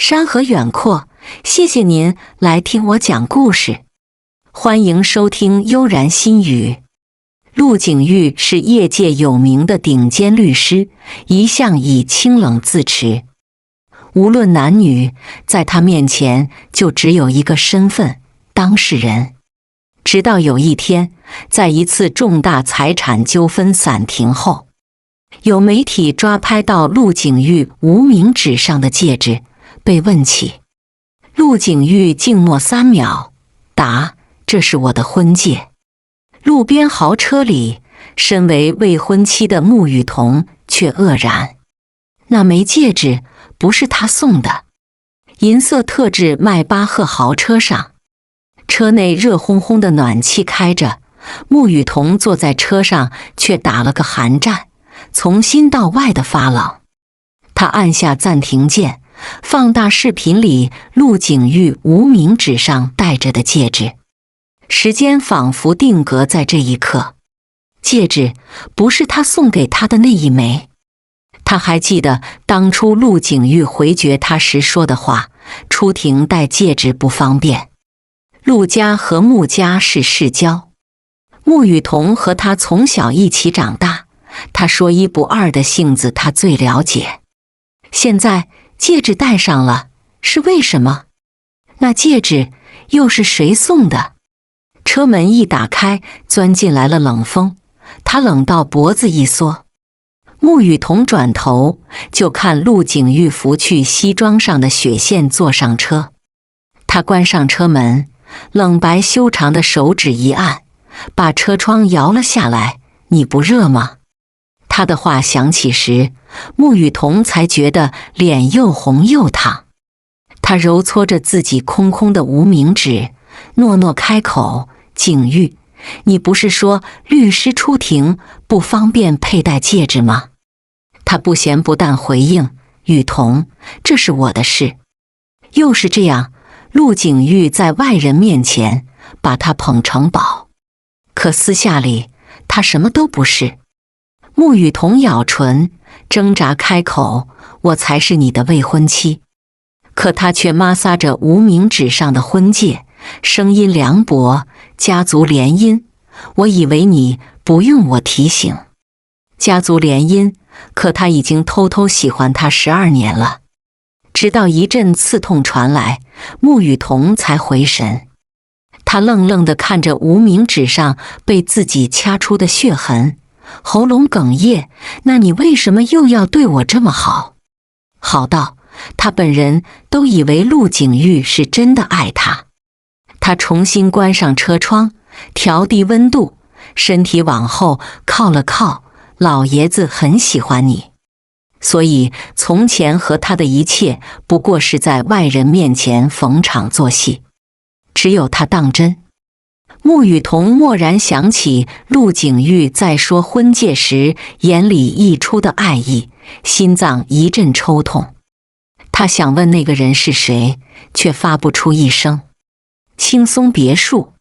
山河远阔，谢谢您来听我讲故事。欢迎收听悠然心语。陆景玉是业界有名的顶尖律师，一向以清冷自持。无论男女，在他面前就只有一个身份——当事人。直到有一天，在一次重大财产纠纷散庭后，有媒体抓拍到陆景玉无名指上的戒指，被问起。陆景玉静默3秒，答：“这是我的婚戒。”路边豪车里，身为未婚妻的穆雨桐却愕然。那枚戒指不是他送的。银色特制迈巴赫豪车上，车内热烘烘的暖气开着，穆雨桐坐在车上却打了个寒战，从心到外的发冷。他按下暂停键，放大视频里陆景玉无名指上戴着的戒指。时间仿佛定格在这一刻，戒指不是他送给他的那一枚。他还记得当初陆景玉回绝他时说的话：出庭戴戒指不方便。陆家和穆家是世交，穆雨桐和他从小一起长大，他说一不二的性子他最了解。现在戒指戴上了，是为什么？那戒指又是谁送的？车门一打开，钻进来了冷风，他冷到脖子一缩。穆雨桐转头就看陆景玉拂去西装上的血线，坐上车。他关上车门，冷白修长的手指一按，把车窗摇了下来：“你不热吗？”他的话响起时，穆雨桐才觉得脸又红又烫。他揉搓着自己空空的无名指，诺诺开口：“景玉，你不是说律师出庭不方便佩戴戒指吗？”他不咸不淡回应：“雨桐，这是我的事。”又是这样，陆景玉在外人面前把他捧成宝，可私下里他什么都不是。穆雨桐咬唇，挣扎开口：“我才是你的未婚妻。”可他却摩挲着无名指上的婚戒，声音凉薄：“家族联姻，我以为你不用我提醒。”家族联姻，可他已经偷偷喜欢他12年了。直到一阵刺痛传来，穆雨桐才回神。他愣愣地看着无名指上被自己掐出的血痕，喉咙哽咽：“那你为什么又要对我这么好？”好到他本人都以为陆景玉是真的爱他。他重新关上车窗，调低温度，身体往后靠了靠：“老爷子很喜欢你。”所以从前和他的一切不过是在外人面前逢场作戏，只有他当真。穆雨桐蓦然想起陆景玉在说婚戒时眼里溢出的爱意，心脏一阵抽痛。他想问那个人是谁，却发不出一声。青松别墅，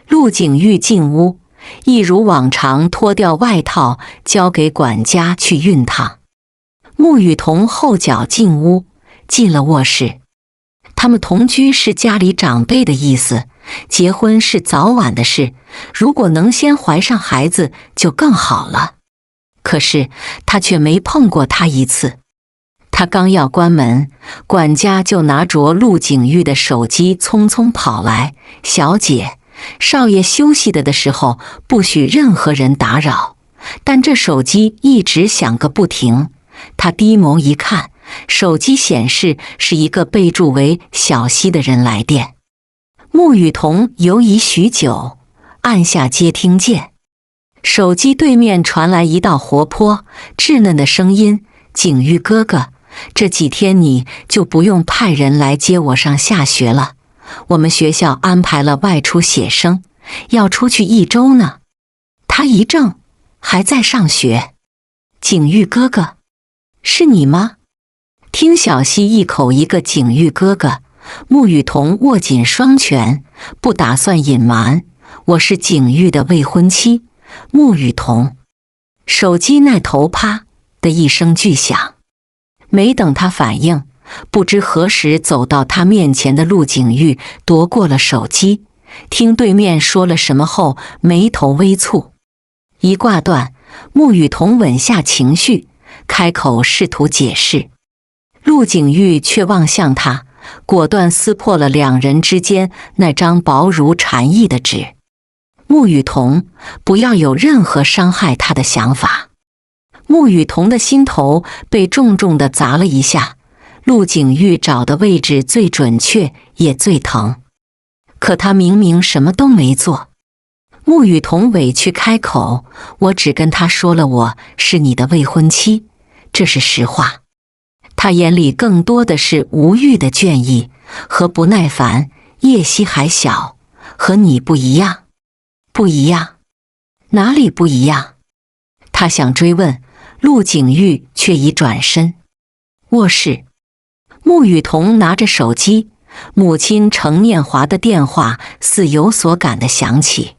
陆景玉进屋，一如往常脱掉外套交给管家去熨烫。穆雨桐后脚进屋，进了卧室。他们同居是家里长辈的意思，结婚是早晚的事，如果能先怀上孩子就更好了。可是他却没碰过她一次。他刚要关门，管家就拿着陆景玉的手机匆匆跑来：“小姐，少爷休息的时候不许任何人打扰。”但这手机一直响个不停。他低眸一看，手机显示是一个备注为小西的人来电。穆雨桐犹疑许久，按下接听键。手机对面传来一道活泼稚嫩的声音：“景玉哥哥，这几天你就不用派人来接我上下学了，我们学校安排了外出写生，要出去1周呢。”他一怔：“还在上学？景玉哥哥，是你吗？”听小西一口一个景玉哥哥，穆雨桐握紧双拳，不打算隐瞒：“我是景玉的未婚妻，穆雨桐。”手机那头啪的一声巨响，没等他反应，不知何时走到他面前的陆景玉夺过了手机，听对面说了什么后，眉头微蹙。一挂断，穆雨桐稳下情绪，开口试图解释。陆景玉却望向他，果断撕破了两人之间那张薄如蝉翼的纸。穆雨桐，不要有任何伤害他的想法。穆雨桐的心头被重重地砸了一下，陆景玉找的位置最准确，也最疼。可他明明什么都没做。穆雨桐委屈开口：“我只跟他说了我是你的未婚妻，这是实话。”他眼里更多的是无欲的倦意和不耐烦。叶希还小，和你不一样。不一样？哪里不一样？他想追问，陆景玉却已转身。卧室，穆雨桐拿着手机，母亲程念华的电话似有所感地响起。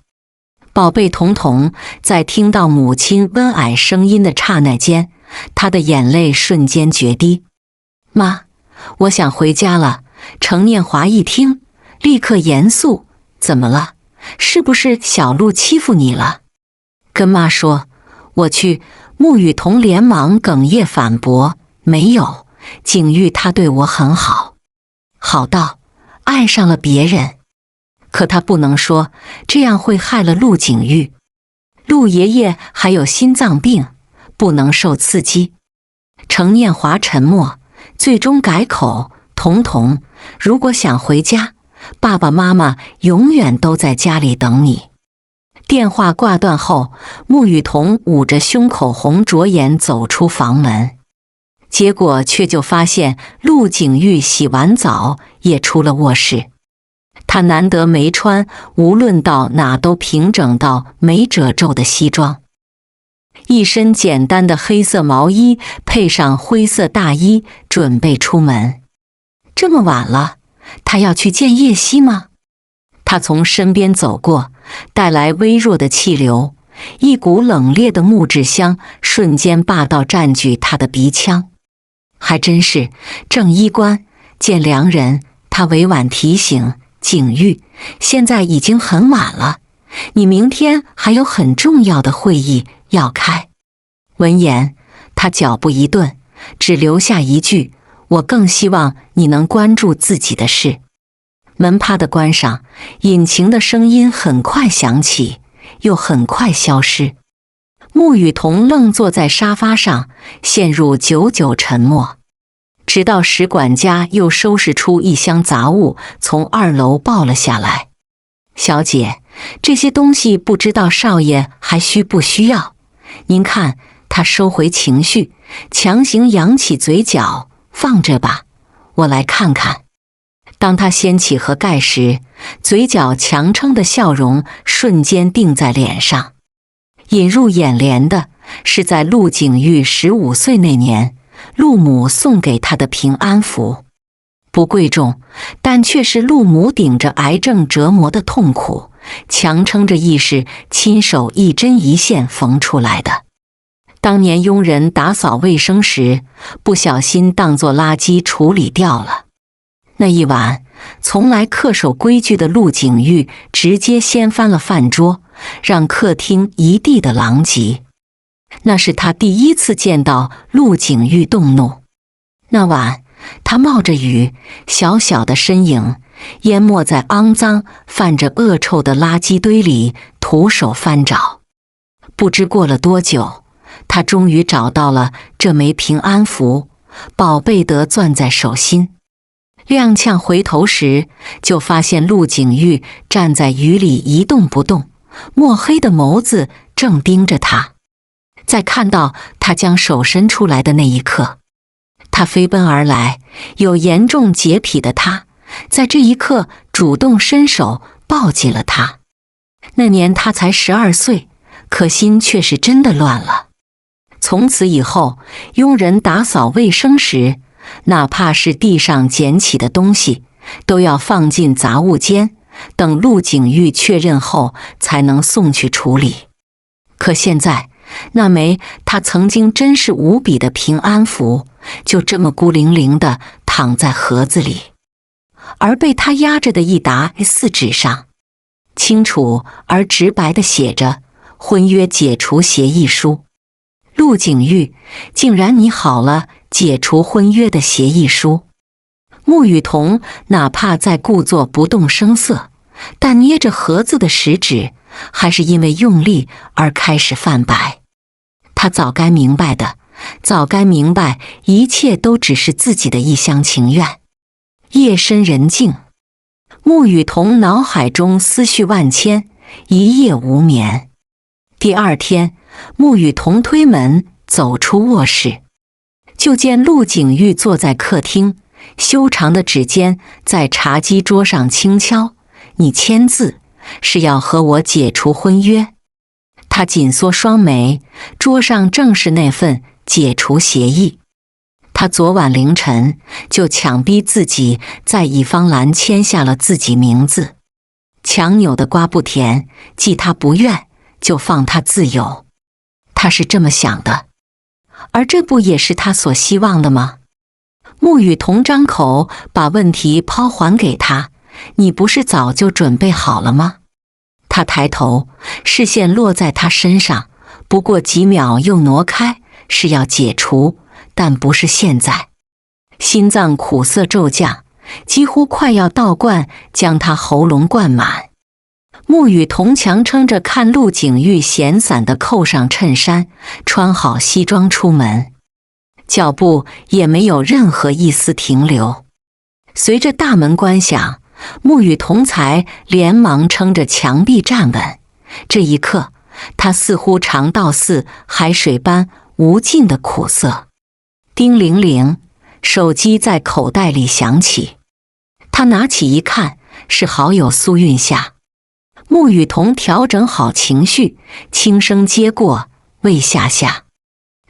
宝贝彤彤在听到母亲温蔼声音的刹那间，她的眼泪瞬间决堤。妈，我想回家了。程念华一听，立刻严肃：怎么了？是不是小陆欺负你了？跟妈说，我去。穆雨桐连忙哽咽反驳：没有，景玉他对我很好，好到爱上了别人。可他不能说，这样会害了陆景玉。陆爷爷还有心脏病，不能受刺激。程念华沉默，最终改口：彤彤，如果想回家，爸爸妈妈永远都在家里等你。电话挂断后，穆雨桐捂着胸口红着眼走出房门，结果却就发现陆景玉洗完澡也出了卧室。他难得没穿无论到哪都平整到没褶皱的西装，一身简单的黑色毛衣配上灰色大衣，准备出门。这么晚了，他要去见叶希吗？他从身边走过，带来微弱的气流，一股冷冽的木质香瞬间霸道占据他的鼻腔。还真是郑医官见良人，他委婉提醒景玉，现在已经很晚了，你明天还有很重要的会议要开。闻言，他脚步一顿，只留下一句：我更希望你能关注自己的事。门啪地关上，引擎的声音很快响起，又很快消失。穆雨桐愣坐在沙发上，陷入久久沉默。直到史管家又收拾出一箱杂物，从2楼抱了下来。小姐，这些东西不知道少爷还需不需要？您看，他收回情绪，强行扬起嘴角，放着吧，我来看看。当他掀起盒盖时，嘴角强撑的笑容瞬间定在脸上。引入眼帘的是在陆景玉15岁那年，陆母送给他的平安符。不贵重，但却是陆母顶着癌症折磨的痛苦，强撑着意识，亲手一针一线缝出来的。当年佣人打扫卫生时，不小心当作垃圾处理掉了。那一晚，从来恪守规矩的陆景玉直接掀翻了饭桌，让客厅一地的狼藉。那是他第一次见到陆景玉动怒。那晚，他冒着雨，小小的身影淹没在肮脏、泛着恶臭的垃圾堆里，徒手翻找。不知过了多久，他终于找到了这枚平安符，宝贝得攥在手心。踉跄回头时，就发现陆景玉站在雨里一动不动，墨黑的眸子正盯着他。在看到他将手伸出来的那一刻，他飞奔而来，有严重洁癖的他，在这一刻主动伸手抱紧了他。那年他才12岁，可心却是真的乱了。从此以后，佣人打扫卫生时，哪怕是地上捡起的东西，都要放进杂物间，等陆景玉确认后才能送去处理。可现在，那枚他曾经珍视无比的平安符，就这么孤零零地躺在盒子里，而被他压着的一沓A4纸上，清楚而直白地写着婚约解除协议书。陆景玉，竟然拟好了解除婚约的协议书。穆雨桐哪怕再故作不动声色，但捏着盒子的食指还是因为用力而开始泛白。他早该明白的，早该明白一切都只是自己的一厢情愿。夜深人静，穆雨桐脑海中思绪万千，一夜无眠。第二天，穆雨桐推门走出卧室，就见陆景玉坐在客厅，修长的指尖在茶几桌上轻敲。你签字是要和我解除婚约？他紧缩双眉，桌上正是那份解除协议。他昨晚凌晨就强逼自己在乙方栏签下了自己名字。强扭的瓜不甜，既他不愿，就放他自由。他是这么想的，而这不也是他所希望的吗？穆雨桐张口把问题抛还给他，你不是早就准备好了吗？他抬头，视线落在他身上，不过几秒又挪开，是要解除，但不是现在。心脏苦涩骤降，几乎快要倒灌将他喉咙灌满。穆雨桐强撑着看陆景玉闲散地扣上衬衫，穿好西装出门，脚步也没有任何一丝停留。随着大门关响，穆雨桐才连忙撑着墙壁站稳。这一刻，他似乎尝到似海水般无尽的苦涩。叮铃铃，手机在口袋里响起，他拿起一看，是好友苏韵夏。穆雨桐调整好情绪，轻声接过，魏夏夏。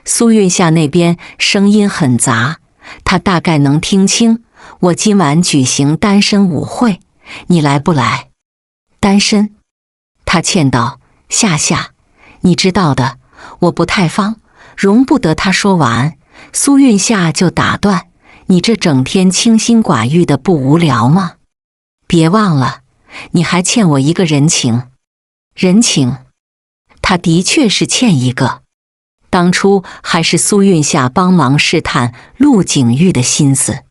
苏韵夏那边声音很杂，他大概能听清，我今晚举行单身舞会，你来不来？单身？他歉道，夏夏，你知道的，我不太方。容不得他说完，苏韵夏就打断，你这整天清心寡欲的不无聊吗？别忘了，你还欠我一个人情。人情？他的确是欠一个。当初还是苏韵夏帮忙试探陆景玉的心思，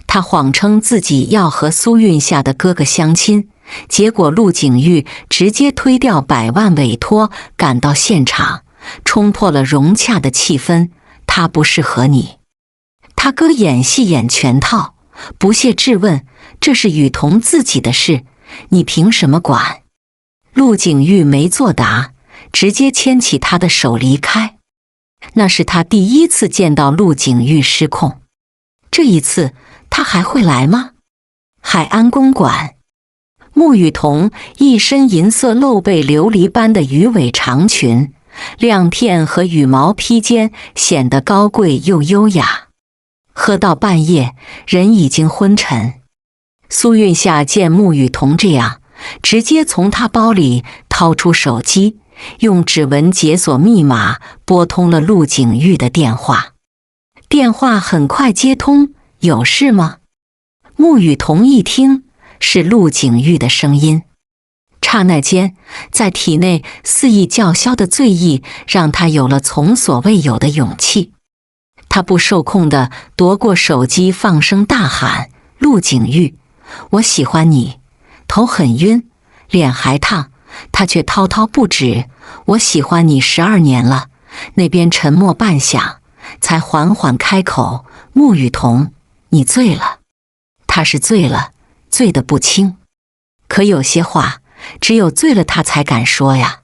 他谎称自己要和苏韵夏的哥哥相亲，结果陆景玉直接推掉100万委托赶到现场，冲破了融洽的气氛。他不适合你。他哥演戏演全套，不屑质问，这是雨桐自己的事，你凭什么管？陆景玉没作答，直接牵起他的手离开。那是他第一次见到陆景玉失控。这一次他还会来吗？海安公馆，穆雨桐一身银色露背琉璃般的鱼尾长裙，亮片和羽毛披肩显得高贵又优雅。喝到半夜，人已经昏沉。苏韵夏见穆雨桐这样，直接从他包里掏出手机，用指纹解锁密码，拨通了陆景玉的电话。电话很快接通，有事吗？穆雨桐一听，是陆景玉的声音。刹那间，在体内肆意叫嚣的醉意让他有了从所未有的勇气。他不受控地夺过手机，放声大喊，陆景玉，我喜欢你。头很晕，脸还烫，他却滔滔不止，我喜欢你12年了。那边沉默半晌，才缓缓开口，穆雨桐，你醉了。他是醉了，醉得不轻。可有些话，只有醉了他才敢说呀。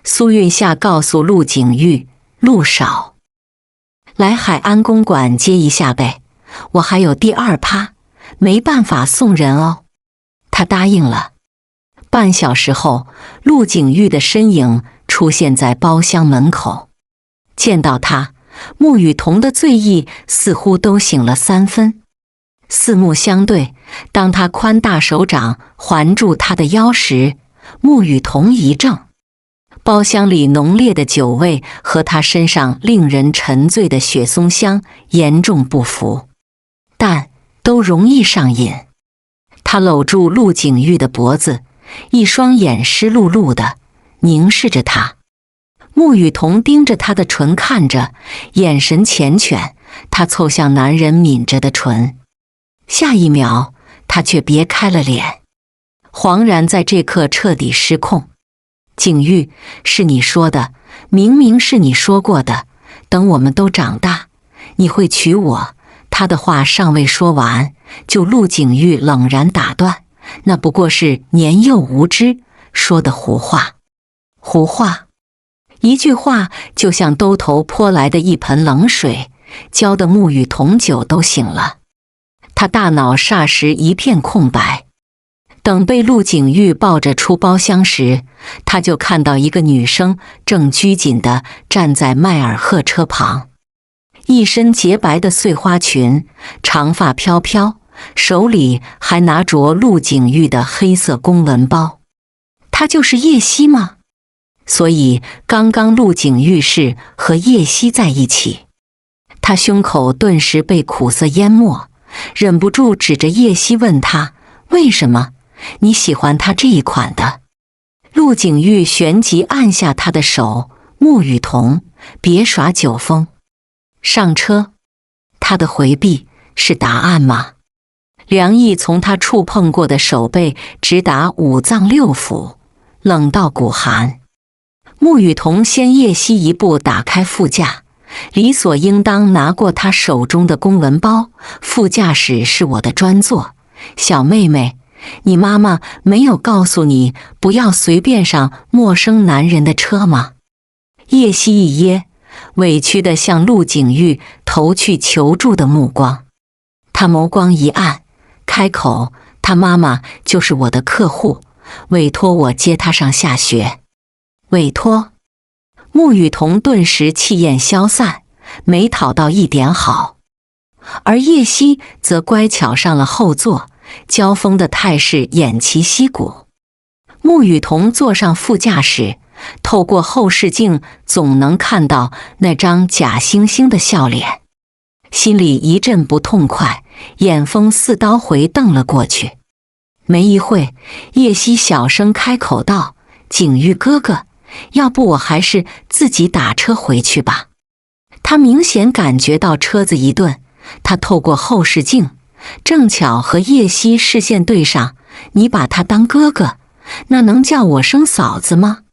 苏韵夏告诉陆景玉，陆少，来海安公馆接一下呗，我还有第2趴，没办法送人哦。他答应了。半小时后，陆景玉的身影出现在包厢门口。见到他，穆雨桐的醉意似乎都醒了3分。四目相对，当他宽大手掌环住他的腰时，穆雨桐一怔。包厢里浓烈的酒味和他身上令人沉醉的雪松香严重不符，但都容易上瘾。他搂住陆景玉的脖子，一双眼湿漉漉的凝视着他。穆雨桐盯着他的唇看着，眼神缱绻。他凑向男人抿着的唇，下一秒他却别开了脸，惶然在这刻彻底失控。景玉，是你说的，明明是你说过的，等我们都长大，你会娶我。他的话尚未说完，就陆景玉冷然打断，那不过是年幼无知说的胡话。胡话，一句话就像兜头泼来的一盆冷水，浇得穆雨桐酒都醒了。他大脑霎时一片空白。等被陆景玉抱着出包厢时，他就看到一个女生正拘谨地站在迈尔赫车旁，一身洁白的碎花裙，长发飘飘，手里还拿着陆景玉的黑色公文包。她就是叶希吗？所以刚刚陆景玉是和叶希在一起。他胸口顿时被苦涩淹没，忍不住指着叶希问他：为什么你喜欢他这一款的？陆景玉旋即按下他的手：穆雨桐，别耍酒疯。上车。他的回避是答案吗？凉意从他触碰过的手背直达五脏六腑，冷到骨寒。穆雨桐先叶希一步打开副驾，理所应当拿过他手中的公文包。副驾驶是我的专座，小妹妹，你妈妈没有告诉你不要随便上陌生男人的车吗？叶希一噎，委屈地向陆景玉投去求助的目光。他眸光一暗，开口：他妈妈就是我的客户，委托我接她上下学。委托？穆雨桐顿时气焰消散，没讨到一点好。而叶希则乖巧上了后座，交锋的态势偃旗息鼓。穆雨桐坐上副驾驶，透过后视镜总能看到那张假惺惺的笑脸，心里一阵不痛快，眼风似刀回瞪了过去。没一会，叶希小声开口道：景玉哥哥，要不我还是自己打车回去吧。他明显感觉到车子一顿，他透过后视镜，正巧和叶希视线对上。你把他当哥哥，那能叫我生嫂子吗？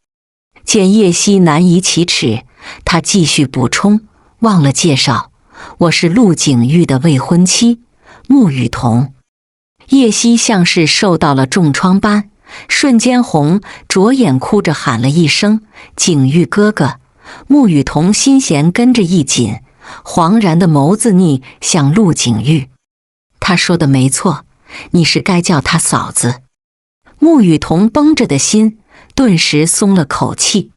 见叶希难以启齿，他继续补充：忘了介绍，我是陆景玉的未婚妻穆雨桐。叶希像是受到了重创般，瞬间红，着眼哭着喊了一声：景玉哥哥。穆雨桐心弦跟着一紧，惶然的眸子逆向陆景玉。他说的没错，你是该叫他嫂子。穆雨桐绷着的心顿时松了口气。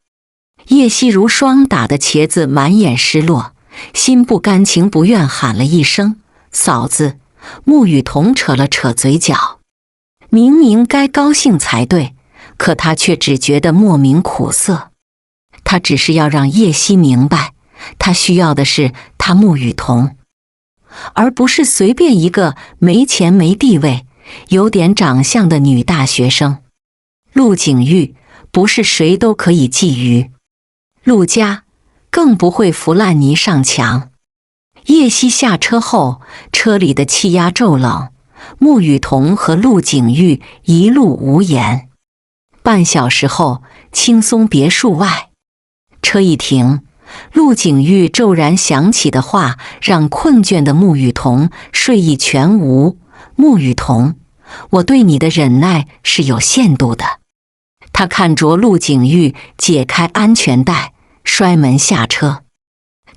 叶希如霜打的茄子，满眼失落，心不甘情不愿喊了一声嫂子。穆雨桐扯了扯嘴角，明明该高兴才对，可他却只觉得莫名苦涩。他只是要让叶希明白，他需要的是他穆雨桐，而不是随便一个没钱没地位、有点长相的女大学生。陆景玉不是谁都可以觊觎，陆家更不会扶烂泥上墙。叶希下车后，车里的气压骤冷，穆雨桐和陆景玉一路无言。半小时后，青松别墅外，车一停，陆景玉骤然想起的话让困倦的穆雨桐睡意全无。穆雨桐，我对你的忍耐是有限度的。他看着陆景玉解开安全带，摔门下车。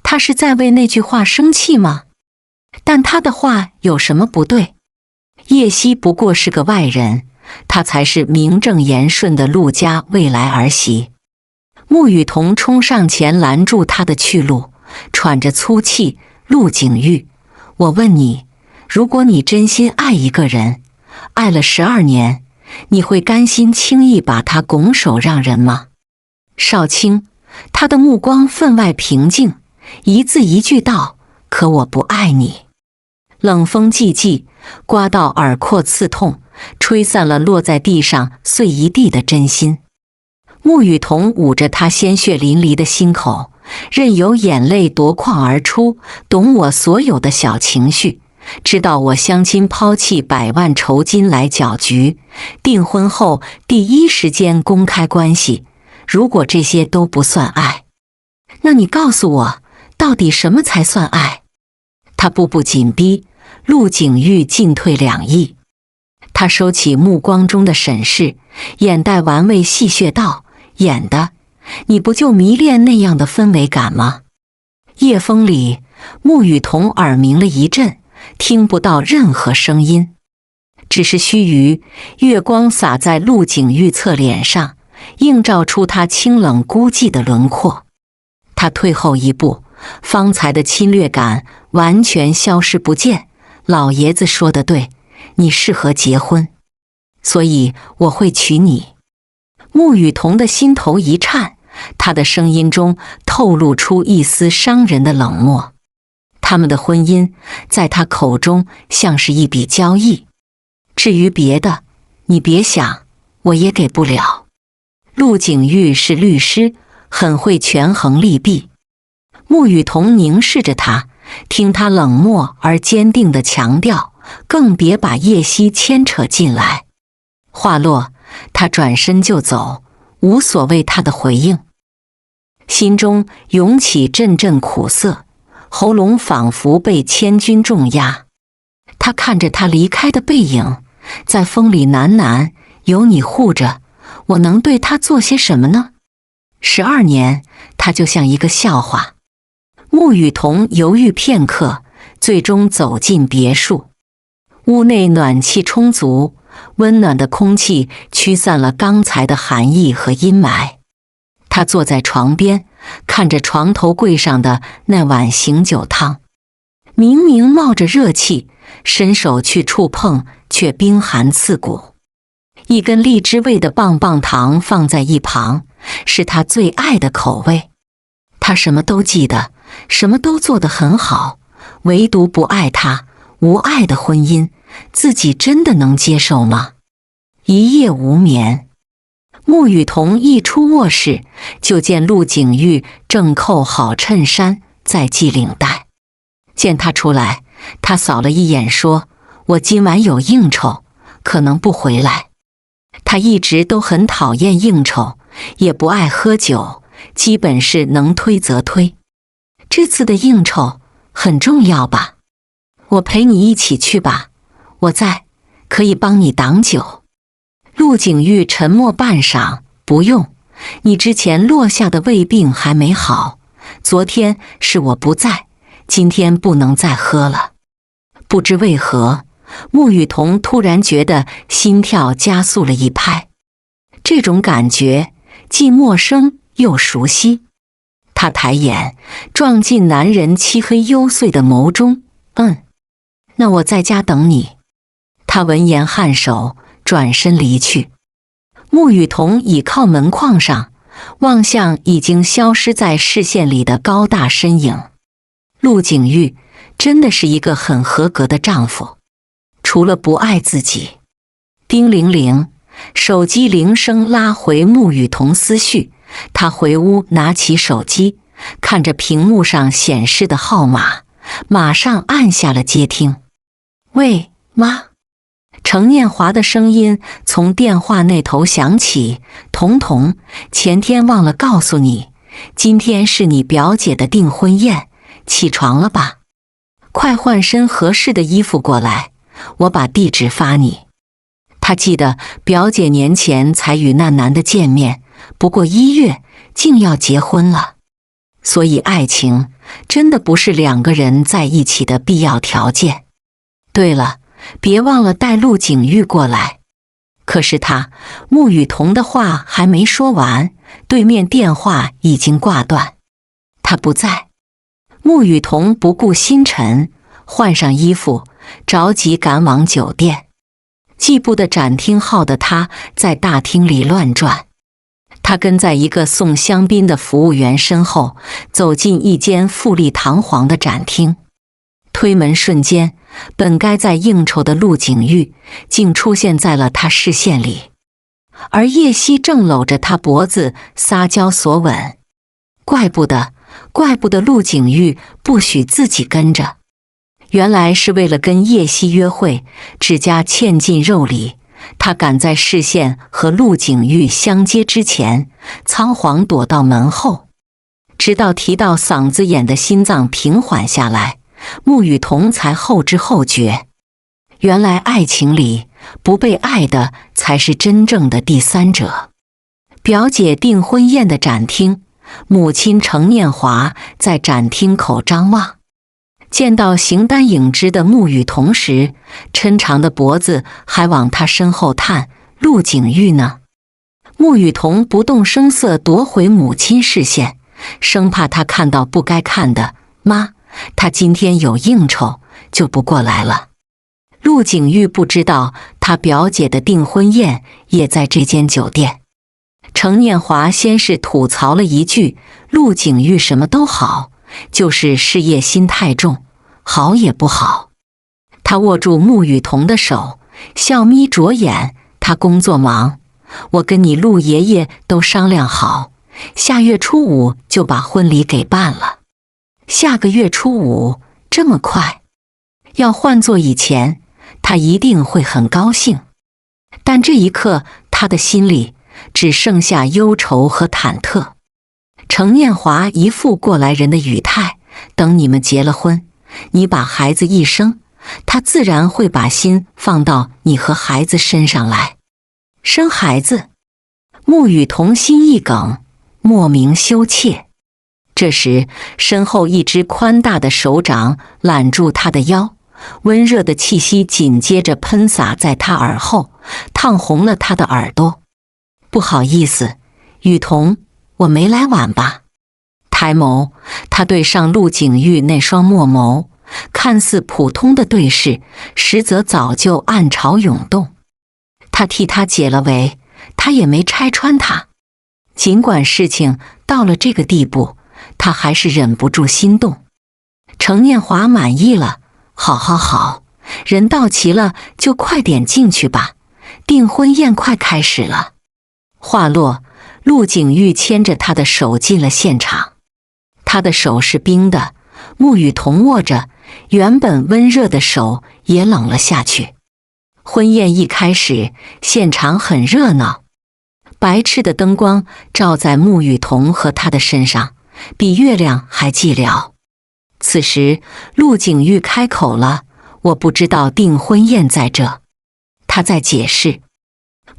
他是在为那句话生气吗？但他的话有什么不对？叶希不过是个外人，他才是名正言顺的陆家未来儿媳。穆雨桐冲上前拦住他的去路，喘着粗气：陆景玉，我问你，如果你真心爱一个人，爱了12年，你会甘心轻易把他拱手让人吗？少卿，他的目光分外平静，一字一句道：“可我不爱你。”冷风寂寂，刮到耳廓刺痛，吹散了落在地上碎一地的真心。穆雨桐捂着他鲜血淋漓的心口，任由眼泪夺眶而出，懂我所有的小情绪，知道我相亲抛弃100万酬金来搅局，订婚后第一时间公开关系。如果这些都不算爱，那你告诉我，到底什么才算爱？他步步紧逼，陆景玉进退两翼。他收起目光中的审视，眼带玩味戏谑道：“演的，你不就迷恋那样的氛围感吗？”夜风里，穆雨桐耳鸣了一阵，听不到任何声音，只是须臾，月光洒在陆景玉侧脸上，映照出他清冷孤寂的轮廓。他退后一步，方才的侵略感完全消失不见。老爷子说得对，你适合结婚，所以我会娶你。穆雨桐的心头一颤，他的声音中透露出一丝伤人的冷漠。他们的婚姻在他口中像是一笔交易，至于别的，你别想，我也给不了。陆景玉是律师，很会权衡利弊。穆雨桐凝视着他，听他冷漠而坚定地强调，更别把叶希牵扯进来。话落，他转身就走，无所谓他的回应。心中涌起阵阵苦涩，喉咙仿佛被千钧重压。他看着他离开的背影，在风里喃喃：“有你护着，我能对他做些什么呢？”12年，他就像一个笑话。穆雨桐犹豫片刻，最终走进别墅。屋内暖气充足，温暖的空气驱散了刚才的寒意和阴霾。他坐在床边，看着床头柜上的那碗醒酒汤，明明冒着热气，伸手去触碰，却冰寒刺骨。一根荔枝味的棒棒糖放在一旁，是他最爱的口味。他什么都记得，什么都做得很好，唯独不爱他，无爱的婚姻，自己真的能接受吗？一夜无眠。穆雨桐一出卧室，就见陆景玉正扣好衬衫，在系领带。见他出来，他扫了一眼说：“我今晚有应酬，可能不回来。”他一直都很讨厌应酬，也不爱喝酒，基本是能推则推。这次的应酬很重要吧？我陪你一起去吧，我在，可以帮你挡酒。陆景玉沉默半晌，不用，你之前落下的胃病还没好，昨天是我不在，今天不能再喝了。不知为何，穆雨桐突然觉得心跳加速了一拍，这种感觉既陌生又熟悉。他抬眼撞进男人漆黑幽邃的眸中，那我在家等你。他闻言颔首，转身离去。穆雨桐倚靠门框上，望向已经消失在视线里的高大身影。陆景玉真的是一个很合格的丈夫，除了不爱自己。叮铃铃，手机铃声拉回穆雨桐思绪。他回屋拿起手机，看着屏幕上显示的号码，马上按下了接听。喂，妈。程念华的声音从电话那头响起：“彤彤，前天忘了告诉你，今天是你表姐的订婚宴，起床了吧？快换身合适的衣服过来，我把地址发你。”他记得表姐年前才与那男的见面，不过1月竟要结婚了。所以爱情真的不是2个人在一起的必要条件。对了，别忘了带陆景玉过来。可是穆雨桐的话还没说完，对面电话已经挂断。他不在。穆雨桐不顾星辰，换上衣服，着急赶往酒店。季部的展厅号的他在大厅里乱转。他跟在一个送香槟的服务员身后，走进一间富丽堂皇的展厅。推门瞬间，本该在应酬的陆景玉竟出现在了他视线里，而叶希正搂着他脖子撒娇索吻。怪不得陆景玉不许自己跟着，原来是为了跟叶希约会，指甲嵌进肉里。他赶在视线和陆景玉相接之前，仓皇躲到门后，直到提到嗓子眼的心脏平缓下来，穆雨桐才后知后觉。原来爱情里不被爱的才是真正的第三者。表姐订婚宴的展厅，母亲程念华在展厅口张望，见到形单影只的穆雨桐时，抻长的脖子还往他身后探。陆景玉呢？穆雨桐不动声色夺回母亲视线，生怕他看到不该看的。妈，他今天有应酬，就不过来了。陆景玉不知道他表姐的订婚宴也在这间酒店。程念华先是吐槽了一句陆景玉什么都好，就是事业心太重，好也不好。他握住穆雨桐的手，笑眯着眼。他工作忙，我跟你陆爷爷都商量好，下月初5就把婚礼给办了。下个月初5，这么快？要换做以前，他一定会很高兴。但这一刻，他的心里只剩下忧愁和忐忑。程念华一副过来人的语态，等你们结了婚，你把孩子一生，他自然会把心放到你和孩子身上来。生孩子？穆雨桐心一梗，莫名羞怯。这时，身后一只宽大的手掌揽住他的腰，温热的气息紧接着喷洒在他耳后，烫红了他的耳朵。不好意思，雨桐，我没来晚吧？抬眸，他对上陆景玉那双墨眸，看似普通的对视，实则早就暗潮涌动。他替他解了围，他也没拆穿他。尽管事情到了这个地步，他还是忍不住心动。程念华满意了，好，人到齐了就快点进去吧，订婚宴快开始了。话落，陆景玉牵着他的手进了现场。他的手是冰的，穆雨桐握着，原本温热的手也冷了下去。婚宴一开始，现场很热闹，白炽的灯光照在穆雨桐和他的身上，比月亮还寂寥。此时，陆景玉开口了：“我不知道订婚宴在这。”他在解释。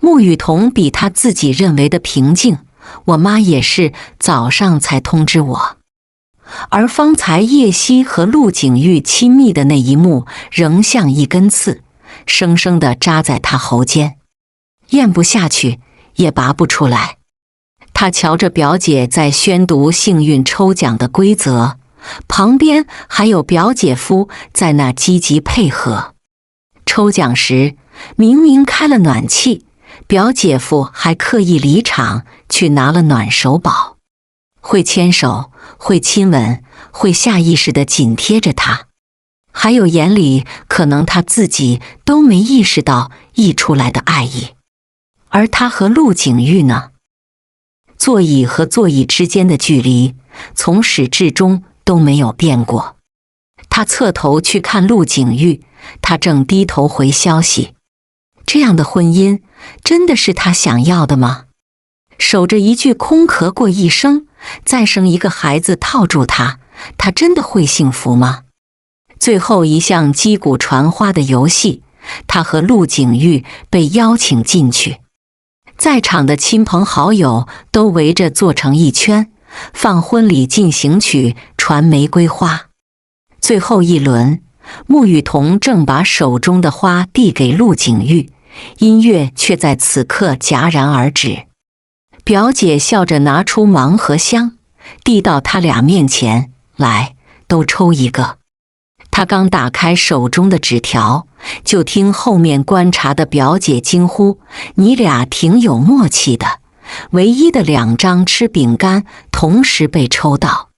穆雨桐比他自己认为的平静：“我妈也是早上才通知我。”而方才叶希和陆景玉亲密的那一幕，仍像一根刺，生生地扎在他喉间，咽不下去，也拔不出来。他瞧着表姐在宣读幸运抽奖的规则，旁边还有表姐夫在那积极配合。抽奖时明明开了暖气，表姐夫还刻意离场去拿了暖手宝，会牵手，会亲吻，会下意识地紧贴着他，还有眼里可能他自己都没意识到溢出来的爱意。而他和陆景玉呢？座椅和座椅之间的距离从始至终都没有变过。他侧头去看陆景玉，他正低头回消息。这样的婚姻真的是他想要的吗？守着一句空壳过一生，再生一个孩子套住他，他真的会幸福吗？最后一项击鼓传花的游戏，他和陆景玉被邀请进去。在场的亲朋好友都围着坐成一圈，放婚礼进行曲，传玫瑰花。最后一轮，穆雨桐正把手中的花递给陆景玉，音乐却在此刻戛然而止。表姐笑着拿出盲盒香，递到他俩面前，来，都抽一个。他刚打开手中的纸条，就听后面观察的表姐惊呼：“你俩挺有默契的，唯一的2张吃饼干同时被抽到。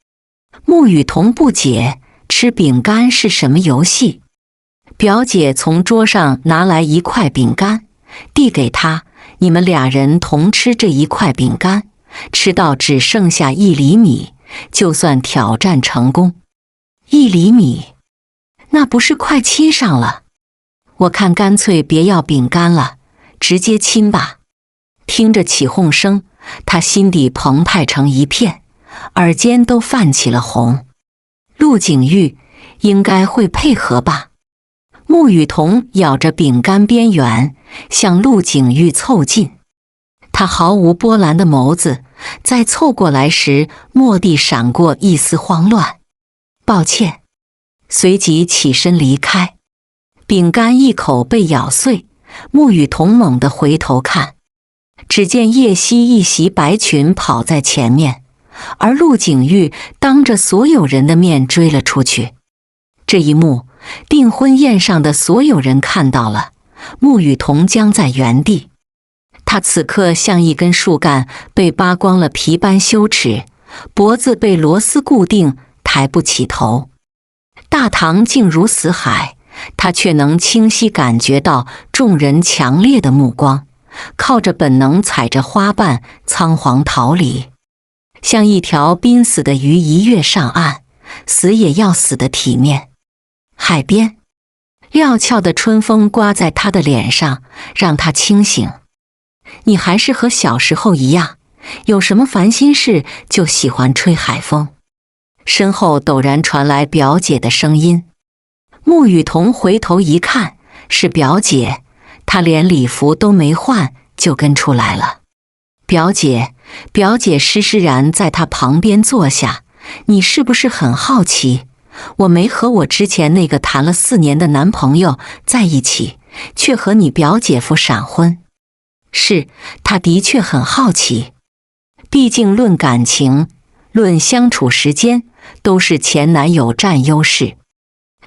穆雨桐不解，吃饼干是什么游戏？表姐从桌上拿来1块饼干，递给她，你们2人同吃这1块饼干，吃到只剩下1厘米，就算挑战成功。1厘米，那不是快亲上了？我看干脆别要饼干了，直接亲吧。听着起哄声，他心底澎湃成一片，耳尖都泛起了红。陆景玉应该会配合吧？穆雨桐咬着饼干边缘，向陆景玉凑近。他毫无波澜的眸子在凑过来时，蓦地闪过一丝慌乱。抱歉，随即起身离开。饼干一口被咬碎，穆雨桐猛地回头看，只见叶希一袭白裙跑在前面，而陆景玉当着所有人的面追了出去。这一幕，订婚宴上的所有人看到了，穆雨桐僵在原地。他此刻像一根树干被扒光了皮般羞耻，脖子被螺丝固定，抬不起头。大堂静如死海，他却能清晰感觉到众人强烈的目光，靠着本能踩着花瓣仓皇逃离，像一条濒死的鱼一跃上岸，死也要死的体面。海边，料峭的春风刮在他的脸上，让他清醒。你还是和小时候一样，有什么烦心事就喜欢吹海风。身后陡然传来表姐的声音。穆雨桐回头一看，是表姐，她连礼服都没换就跟出来了。表姐施施然在她旁边坐下，你是不是很好奇，我没和我之前那个谈了4年的男朋友在一起，却和你表姐夫闪婚？是，她的确很好奇，毕竟论感情，论相处时间，都是前男友占优势。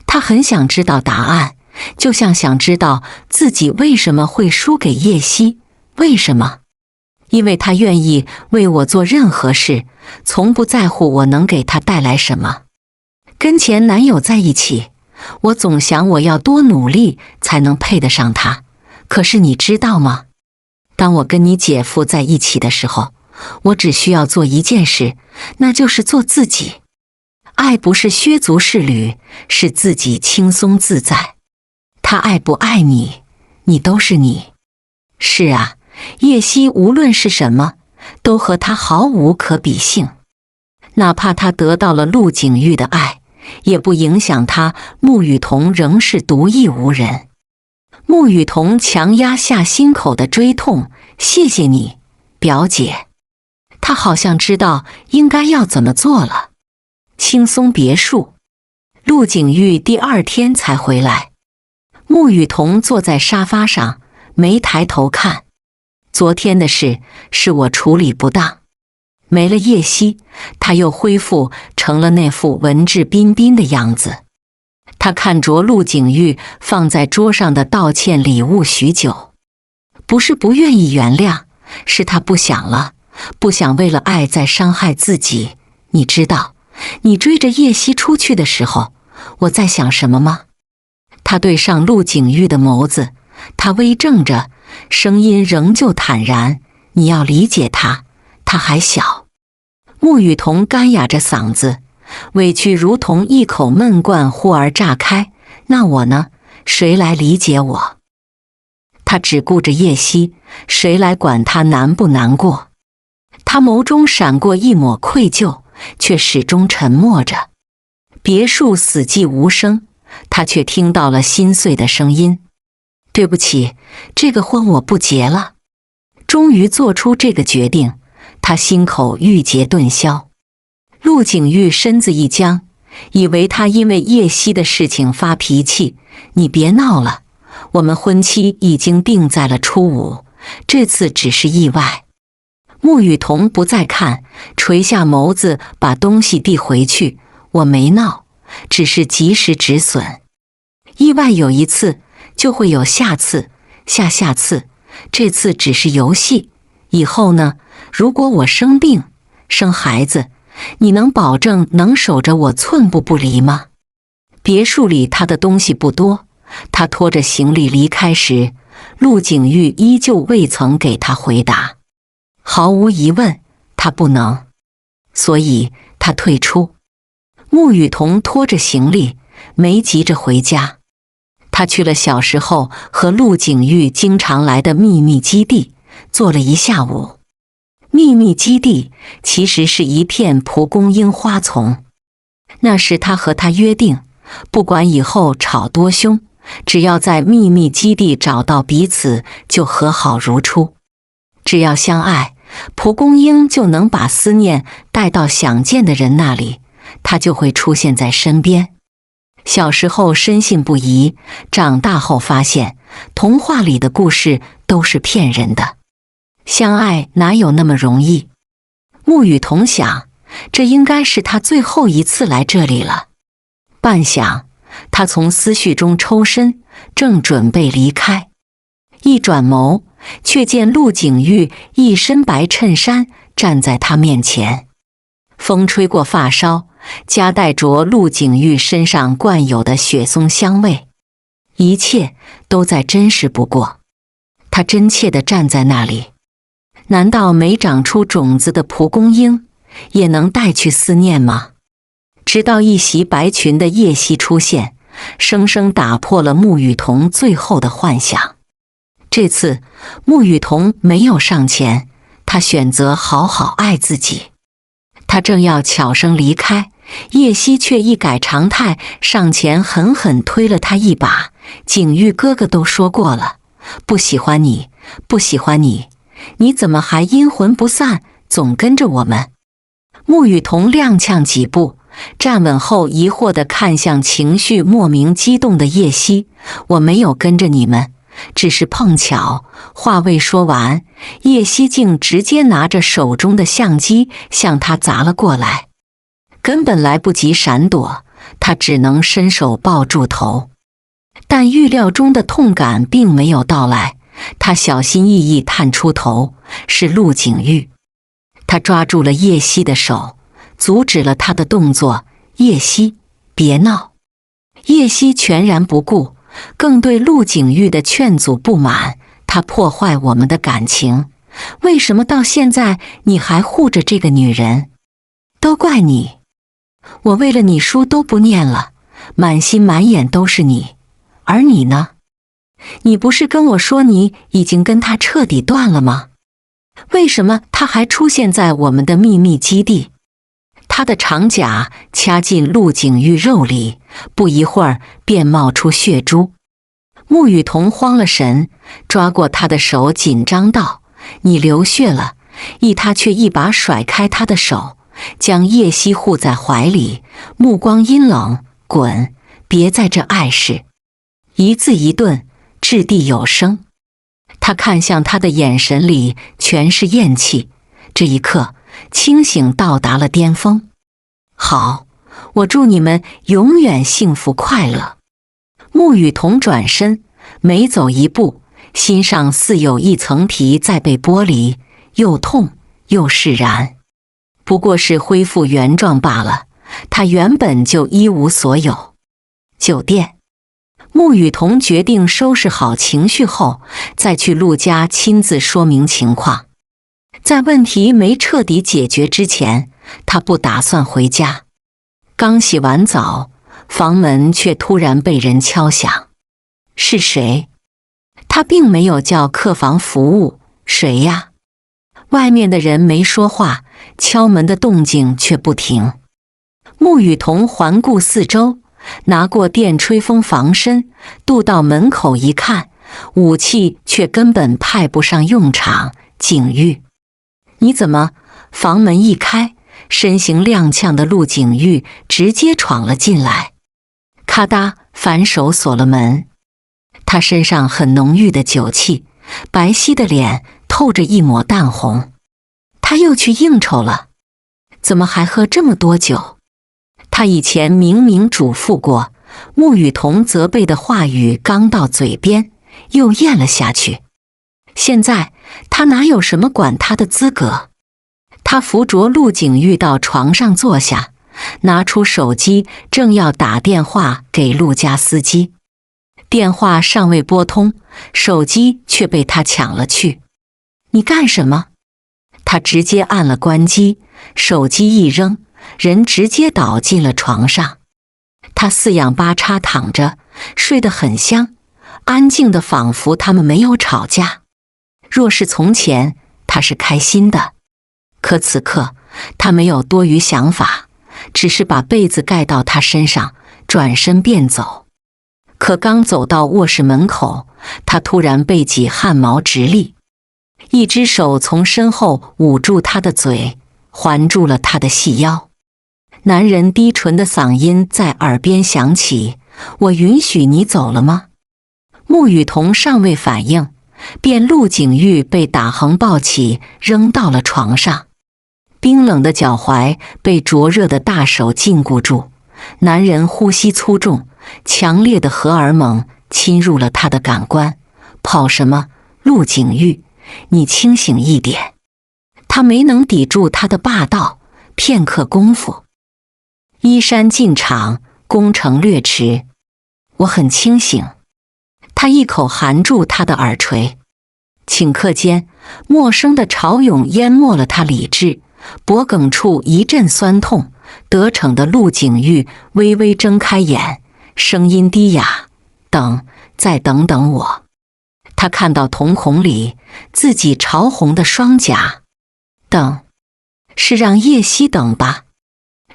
他很想知道答案，就像想知道自己为什么会输给叶希。为什么？因为他愿意为我做任何事，从不在乎我能给他带来什么。跟前男友在一起，我总想我要多努力才能配得上他。可是你知道吗？当我跟你姐夫在一起的时候，我只需要做一件事，那就是做自己。爱不是削足适履，是自己轻松自在。他爱不爱你，你都是你。是啊，叶希无论是什么，都和他毫无可比性。哪怕他得到了陆景玉的爱，也不影响他穆雨桐仍是独一无人。穆雨桐强压下心口的追痛，谢谢你，表姐。他好像知道应该要怎么做了。青松别墅，陆景玉第2天才回来。穆雨桐坐在沙发上，没抬头看。昨天的事是我处理不当，没了叶希，他又恢复成了那副文质彬彬的样子。他看着陆景玉放在桌上的道歉礼物许久，不是不愿意原谅，是他不想了，不想为了爱再伤害自己。你知道你追着叶希出去的时候，我在想什么吗？他对上陆景玉的眸子，他微怔着，声音仍旧坦然，你要理解他，他还小。穆雨桐干哑着嗓子，委屈如同一口闷罐忽而炸开，那我呢？谁来理解我？他只顾着叶希，谁来管他难不难过？他眸中闪过一抹愧疚，却始终沉默着。别墅死寂无声，他却听到了心碎的声音。对不起，这个婚我不结了。终于做出这个决定，他心口郁结顿消。陆景玉身子一僵，以为他因为叶希的事情发脾气。你别闹了，我们婚期已经定在了初5，这次只是意外。穆雨桐不再看，垂下眸子把东西递回去。我没闹，只是及时止损。意外有一次，就会有下次、下下次，这次只是游戏，以后呢，如果我生病生孩子，你能保证能守着我寸步不离吗？别墅里他的东西不多，他拖着行李离开时，陆景玉依旧未曾给他回答。毫无疑问，他不能，所以他退出。穆雨桐拖着行李，没急着回家。他去了小时候和陆景玉经常来的秘密基地，坐了一下午。秘密基地其实是一片蒲公英花丛，那时他和他约定，不管以后吵多凶，只要在秘密基地找到彼此，就和好如初。只要相爱，蒲公英就能把思念带到想见的人那里，他就会出现在身边。小时候深信不疑，长大后发现，童话里的故事都是骗人的。相爱哪有那么容易？穆雨桐想，这应该是他最后一次来这里了。半晌，他从思绪中抽身，正准备离开，一转眸，却见陆景玉一身白衬衫站在他面前。风吹过发梢，夹带着陆景玉身上惯有的雪松香味，一切都再真实不过。他真切地站在那里，难道没长出种子的蒲公英也能带去思念吗？直到一袭白裙的叶夕出现，生生打破了穆雨桐最后的幻想。这次穆雨桐没有上前，他选择好好爱自己。他正要悄声离开，叶夕却一改常态，上前狠狠推了他一把。景玉哥哥都说过了，不喜欢你，不喜欢你，你怎么还阴魂不散，总跟着我们？穆雨桐踉跄几步，站稳后疑惑地看向情绪莫名激动的叶夕。我没有跟着你们，只是碰巧。话未说完，叶夕竟直接拿着手中的相机向他砸了过来，根本来不及闪躲，他只能伸手抱住头。但预料中的痛感并没有到来，他小心翼翼探出头，是陆景玉。他抓住了叶夕的手，阻止了他的动作。叶夕，别闹！叶夕全然不顾，更对陆景玉的劝阻不满。他破坏我们的感情，为什么到现在你还护着这个女人？都怪你！我为了你书都不念了，满心满眼都是你。而你呢？你不是跟我说你已经跟他彻底断了吗？为什么他还出现在我们的秘密基地？他的长甲掐进陆景玉肉里，不一会儿便冒出血珠。穆雨桐慌了神，抓过他的手紧张道：你流血了！他却一把甩开他的手，将叶夕护在怀里，目光阴冷：滚，别在这碍事。一字一顿，掷地有声。他看向他的眼神里全是厌弃。这一刻，清醒到达了巅峰。好，我祝你们永远幸福快乐。穆雨桐转身，每走一步，心上似有一层皮在被剥离，又痛又释然。不过是恢复原状罢了，他原本就一无所有。酒店，穆雨桐决定收拾好情绪后，再去陆家亲自说明情况。在问题没彻底解决之前，他不打算回家。刚洗完澡，房门却突然被人敲响。是谁？他并没有叫客房服务。谁呀？外面的人没说话，敲门的动静却不停。穆雨桐环顾四周，拿过电吹风防身，渡到门口一看，武器却根本派不上用场。景玉，你怎么？房门一开，身形踉跄的陆景玉直接闯了进来，咔嗒反手锁了门。他身上很浓郁的酒气，白皙的脸透着一抹淡红。他又去应酬了？怎么还喝这么多酒？他以前明明嘱咐过，穆雨桐责备的话语刚到嘴边，又咽了下去。现在他哪有什么管他的资格？他扶着陆景玉到床上坐下，拿出手机，正要打电话给陆家司机。电话尚未拨通，手机却被他抢了去。你干什么？他直接按了关机，手机一扔，人直接倒进了床上。他四仰八叉躺着，睡得很香，安静的仿佛他们没有吵架。若是从前，他是开心的，可此刻他没有多余想法，只是把被子盖到他身上，转身便走。可刚走到卧室门口，他突然背脊汗毛直立，一只手从身后捂住他的嘴，环住了他的细腰。男人低沉的嗓音在耳边响起：我允许你走了吗？穆雨桐尚未反应，便陆景玉被打横抱起，扔到了床上。冰冷的脚踝被灼热的大手禁锢住，男人呼吸粗重，强烈的荷尔蒙侵入了他的感官。跑什么？陆景玉，你清醒一点！他没能抵住他的霸道，片刻功夫，衣衫进场，攻城略迟。我很清醒。他一口含住他的耳垂。顷刻间，陌生的潮涌淹没了他理智，脖颈处一阵酸痛。得逞的陆景玉微微睁开眼，声音低哑：等，再等等我。他看到瞳孔里自己潮红的双颊。等，是让叶希等吧？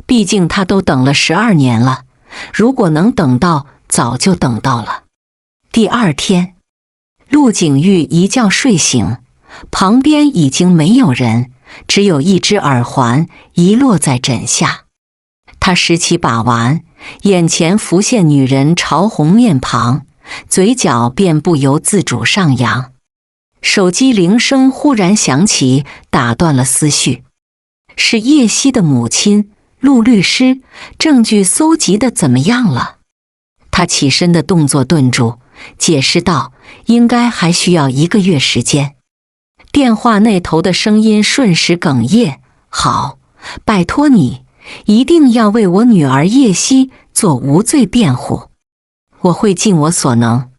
毕竟他都等了12年了，如果能等到，早就等到了。第二天，陆景玉一觉睡醒，旁边已经没有人，只有一只耳环遗落在枕下。他拾起把玩，眼前浮现女人潮红面庞，嘴角便不由自主上扬。手机铃声忽然响起，打断了思绪。是叶希的母亲，陆律师。证据搜集的怎么样了？他起身的动作顿住，解释道：应该还需要1个月时间。电话那头的声音瞬时哽咽：好，拜托你，一定要为我女儿叶希做无罪辩护，我会尽我所能。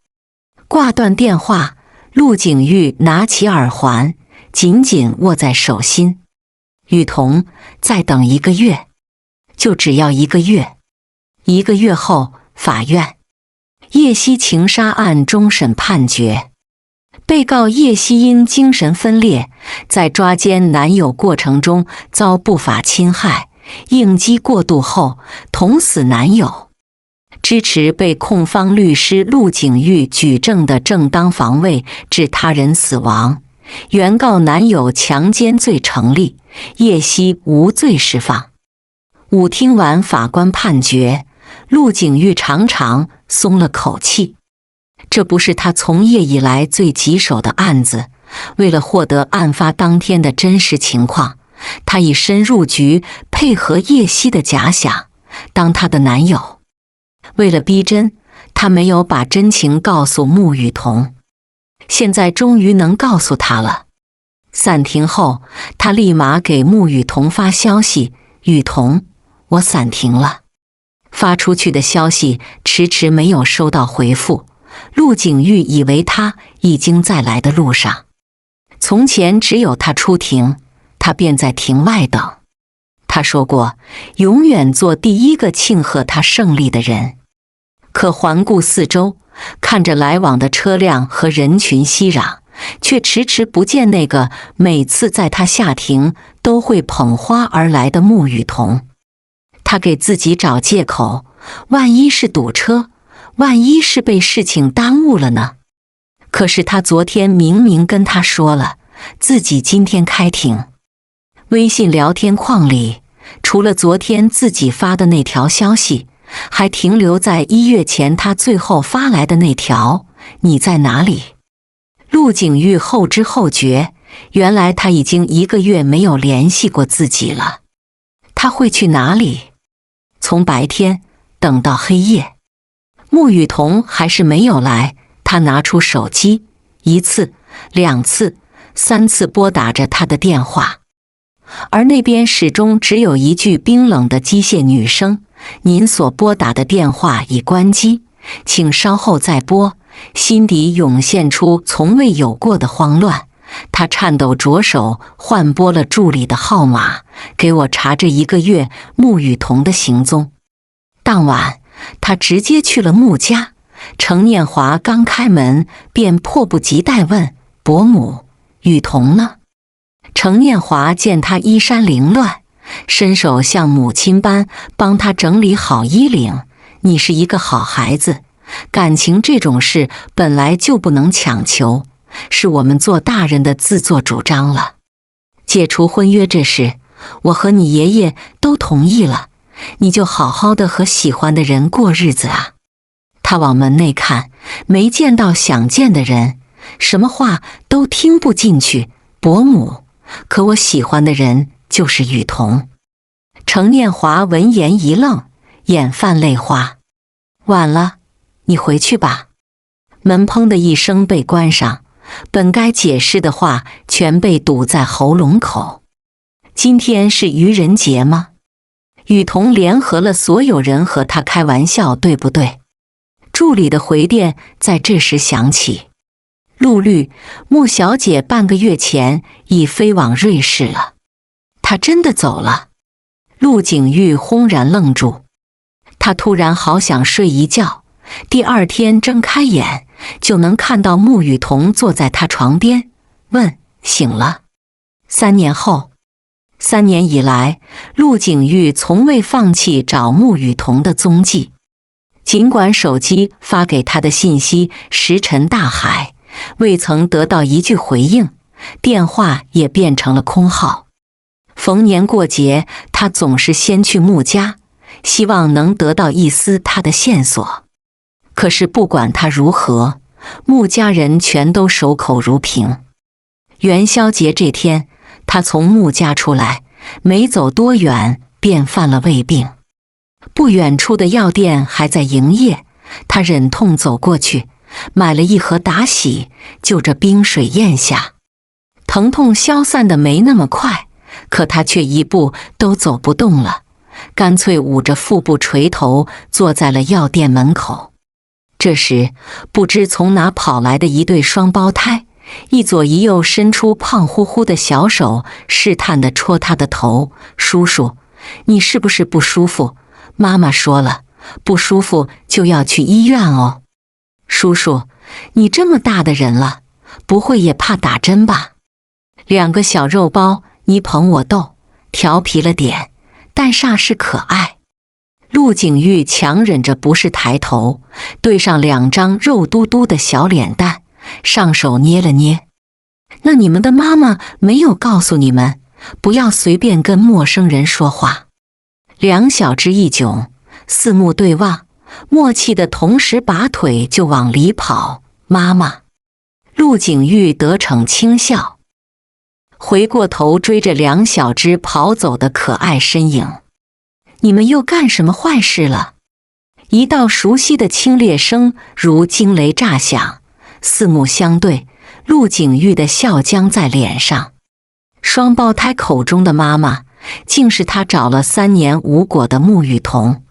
挂断电话，陆景玉拿起耳环，紧紧握在手心。雨桐，再等1个月，就只要1个月。1个月后，法院叶希情杀案终审判决，被告叶希因精神分裂，在抓奸男友过程中遭不法侵害，应激过度后捅死男友。支持被控方律师陆景玉举证的正当防卫致他人死亡，原告男友强奸罪成立，叶希无罪释放。5听完法官判决，陆景玉长长松了口气。这不是他从业以来最棘手的案子，为了获得案发当天的真实情况，他已深入局配合叶希的假想，当他的男友。为了逼真，他没有把真情告诉穆雨桐，现在终于能告诉他了。散庭后，他立马给穆雨桐发消息：雨桐，我散庭了。发出去的消息迟迟没有收到回复，陆景玉以为他已经在来的路上。从前只有他出庭，他便在庭外等。他说过，永远做第一个庆贺他胜利的人。可环顾四周，看着来往的车辆和人群熙攘，却迟迟不见那个每次在他下庭都会捧花而来的穆雨桐。他给自己找借口，万一是堵车，万一是被事情耽误了呢？可是他昨天明明跟他说了，自己今天开庭。微信聊天框里，除了昨天自己发的那条消息，还停留在1月前他最后发来的那条：你在哪里？陆景玉后知后觉，原来他已经1个月没有联系过自己了。他会去哪里？从白天等到黑夜，穆雨桐还是没有来。他拿出手机，1次、2次、3次拨打着他的电话，而那边始终只有一句冰冷的机械女声：“您所拨打的电话已关机，请稍后再拨。”心底涌现出从未有过的慌乱。他颤抖着手换拨了助理的号码，给我查这1个月穆雨桐的行踪。当晚，他直接去了穆家。程念华刚开门，便迫不及待问：“伯母，雨桐呢？”程念华见他衣衫凌乱，伸手像母亲般帮他整理好衣领：“你是一个好孩子，感情这种事本来就不能强求，是我们做大人的自作主张了。解除婚约这事，我和你爷爷都同意了，你就好好的和喜欢的人过日子啊。”他往门内看，没见到想见的人，什么话都听不进去。伯母，可我喜欢的人就是雨桐。程念华闻言一愣，眼泛泪花。晚了，你回去吧。门砰的一声被关上，本该解释的话全被堵在喉咙口。今天是愚人节吗？雨桐联合了所有人和他开玩笑，对不对？助理的回电在这时响起：“陆律，穆小姐半个月前已飞往瑞士了。”她真的走了？陆景玉轰然愣住，他突然好想睡一觉。第2天睁开眼，就能看到穆雨桐坐在他床边，问：“醒了？”3年后，3年以来，陆景玉从未放弃找穆雨桐的踪迹。尽管手机发给他的信息石沉大海，未曾得到一句回应，电话也变成了空号。逢年过节，他总是先去穆家，希望能得到一丝他的线索。可是不管他如何，穆家人全都守口如瓶。元宵节这天，他从穆家出来，没走多远便犯了胃病。不远处的药店还在营业，他忍痛走过去，买了一盒达喜，就着冰水咽下。疼痛消散的没那么快，可他却一步都走不动了，干脆捂着腹部垂头坐在了药店门口。这时，不知从哪跑来的一对双胞胎，一左一右伸出胖乎乎的小手，试探地戳他的头：“叔叔，你是不是不舒服？妈妈说了，不舒服就要去医院哦。叔叔，你这么大的人了，不会也怕打针吧？”2个小肉包，你捧我逗，调皮了点，但煞是可爱。陆景玉强忍着不是抬头，对上2张肉嘟嘟的小脸蛋，上手捏了捏：“那你们的妈妈没有告诉你们，不要随便跟陌生人说话？”2小只一窘，四目对望，默契的同时拔腿就往里跑。“妈妈！”陆景玉得逞轻笑，回过头追着2小只跑走的可爱身影。“你们又干什么坏事了？”一道熟悉的清冽声如惊雷炸响，四目相对，陆景玉的笑僵在脸上。双胞胎口中的妈妈，竟是他找了3年无果的穆雨桐。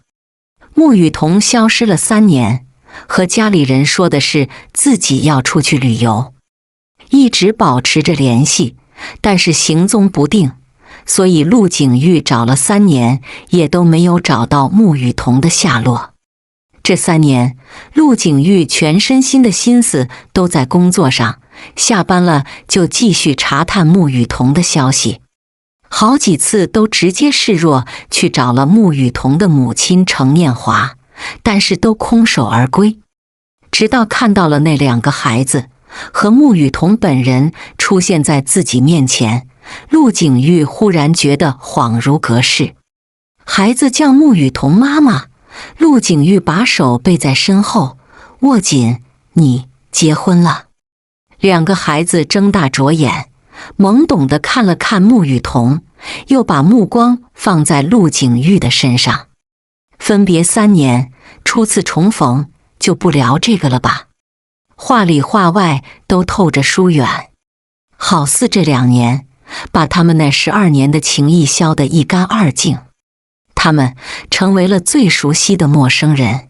穆雨桐消失了3年，和家里人说的是自己要出去旅游，一直保持着联系，但是行踪不定，所以陆景玉找了3年，也都没有找到穆雨桐的下落。这3年，陆景玉全身心的心思都在工作上，下班了就继续查探穆雨桐的消息。好几次都直接示弱去找了穆雨桐的母亲程念华，但是都空手而归。直到看到了那2个孩子和穆雨桐本人出现在自己面前，陆景玉忽然觉得恍如隔世。孩子叫穆雨桐妈妈，陆景玉把手背在身后，握紧：“你结婚了。”2个孩子睁大着眼，懵懂地看了看穆雨桐，又把目光放在陆景玉的身上。分别3年，初次重逢，就不聊这个了吧？话里话外都透着疏远，好似这2年把他们那12年的情谊消得一干二净。他们成为了最熟悉的陌生人。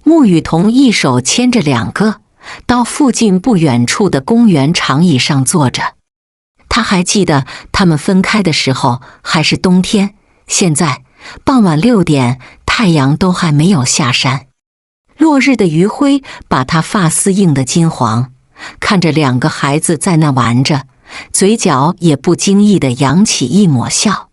穆雨桐一手牵着2个，到附近不远处的公园长椅上坐着。他还记得他们分开的时候还是冬天，现在傍晚6点，太阳都还没有下山，落日的余晖把他发丝映得金黄。看着2个孩子在那玩着，嘴角也不经意地扬起一抹笑。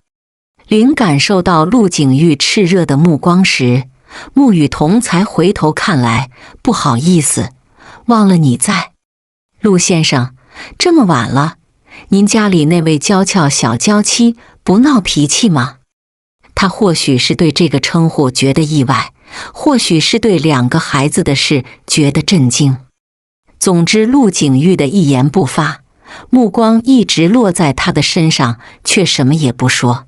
临感受到陆景玉炽热的目光时，穆雨桐才回头看来，不好意思，忘了你在。陆先生，这么晚了，您家里那位娇俏小娇妻不闹脾气吗？他或许是对这个称呼觉得意外，或许是对2个孩子的事觉得震惊。总之，陆景玉的一言不发，目光一直落在他的身上，却什么也不说。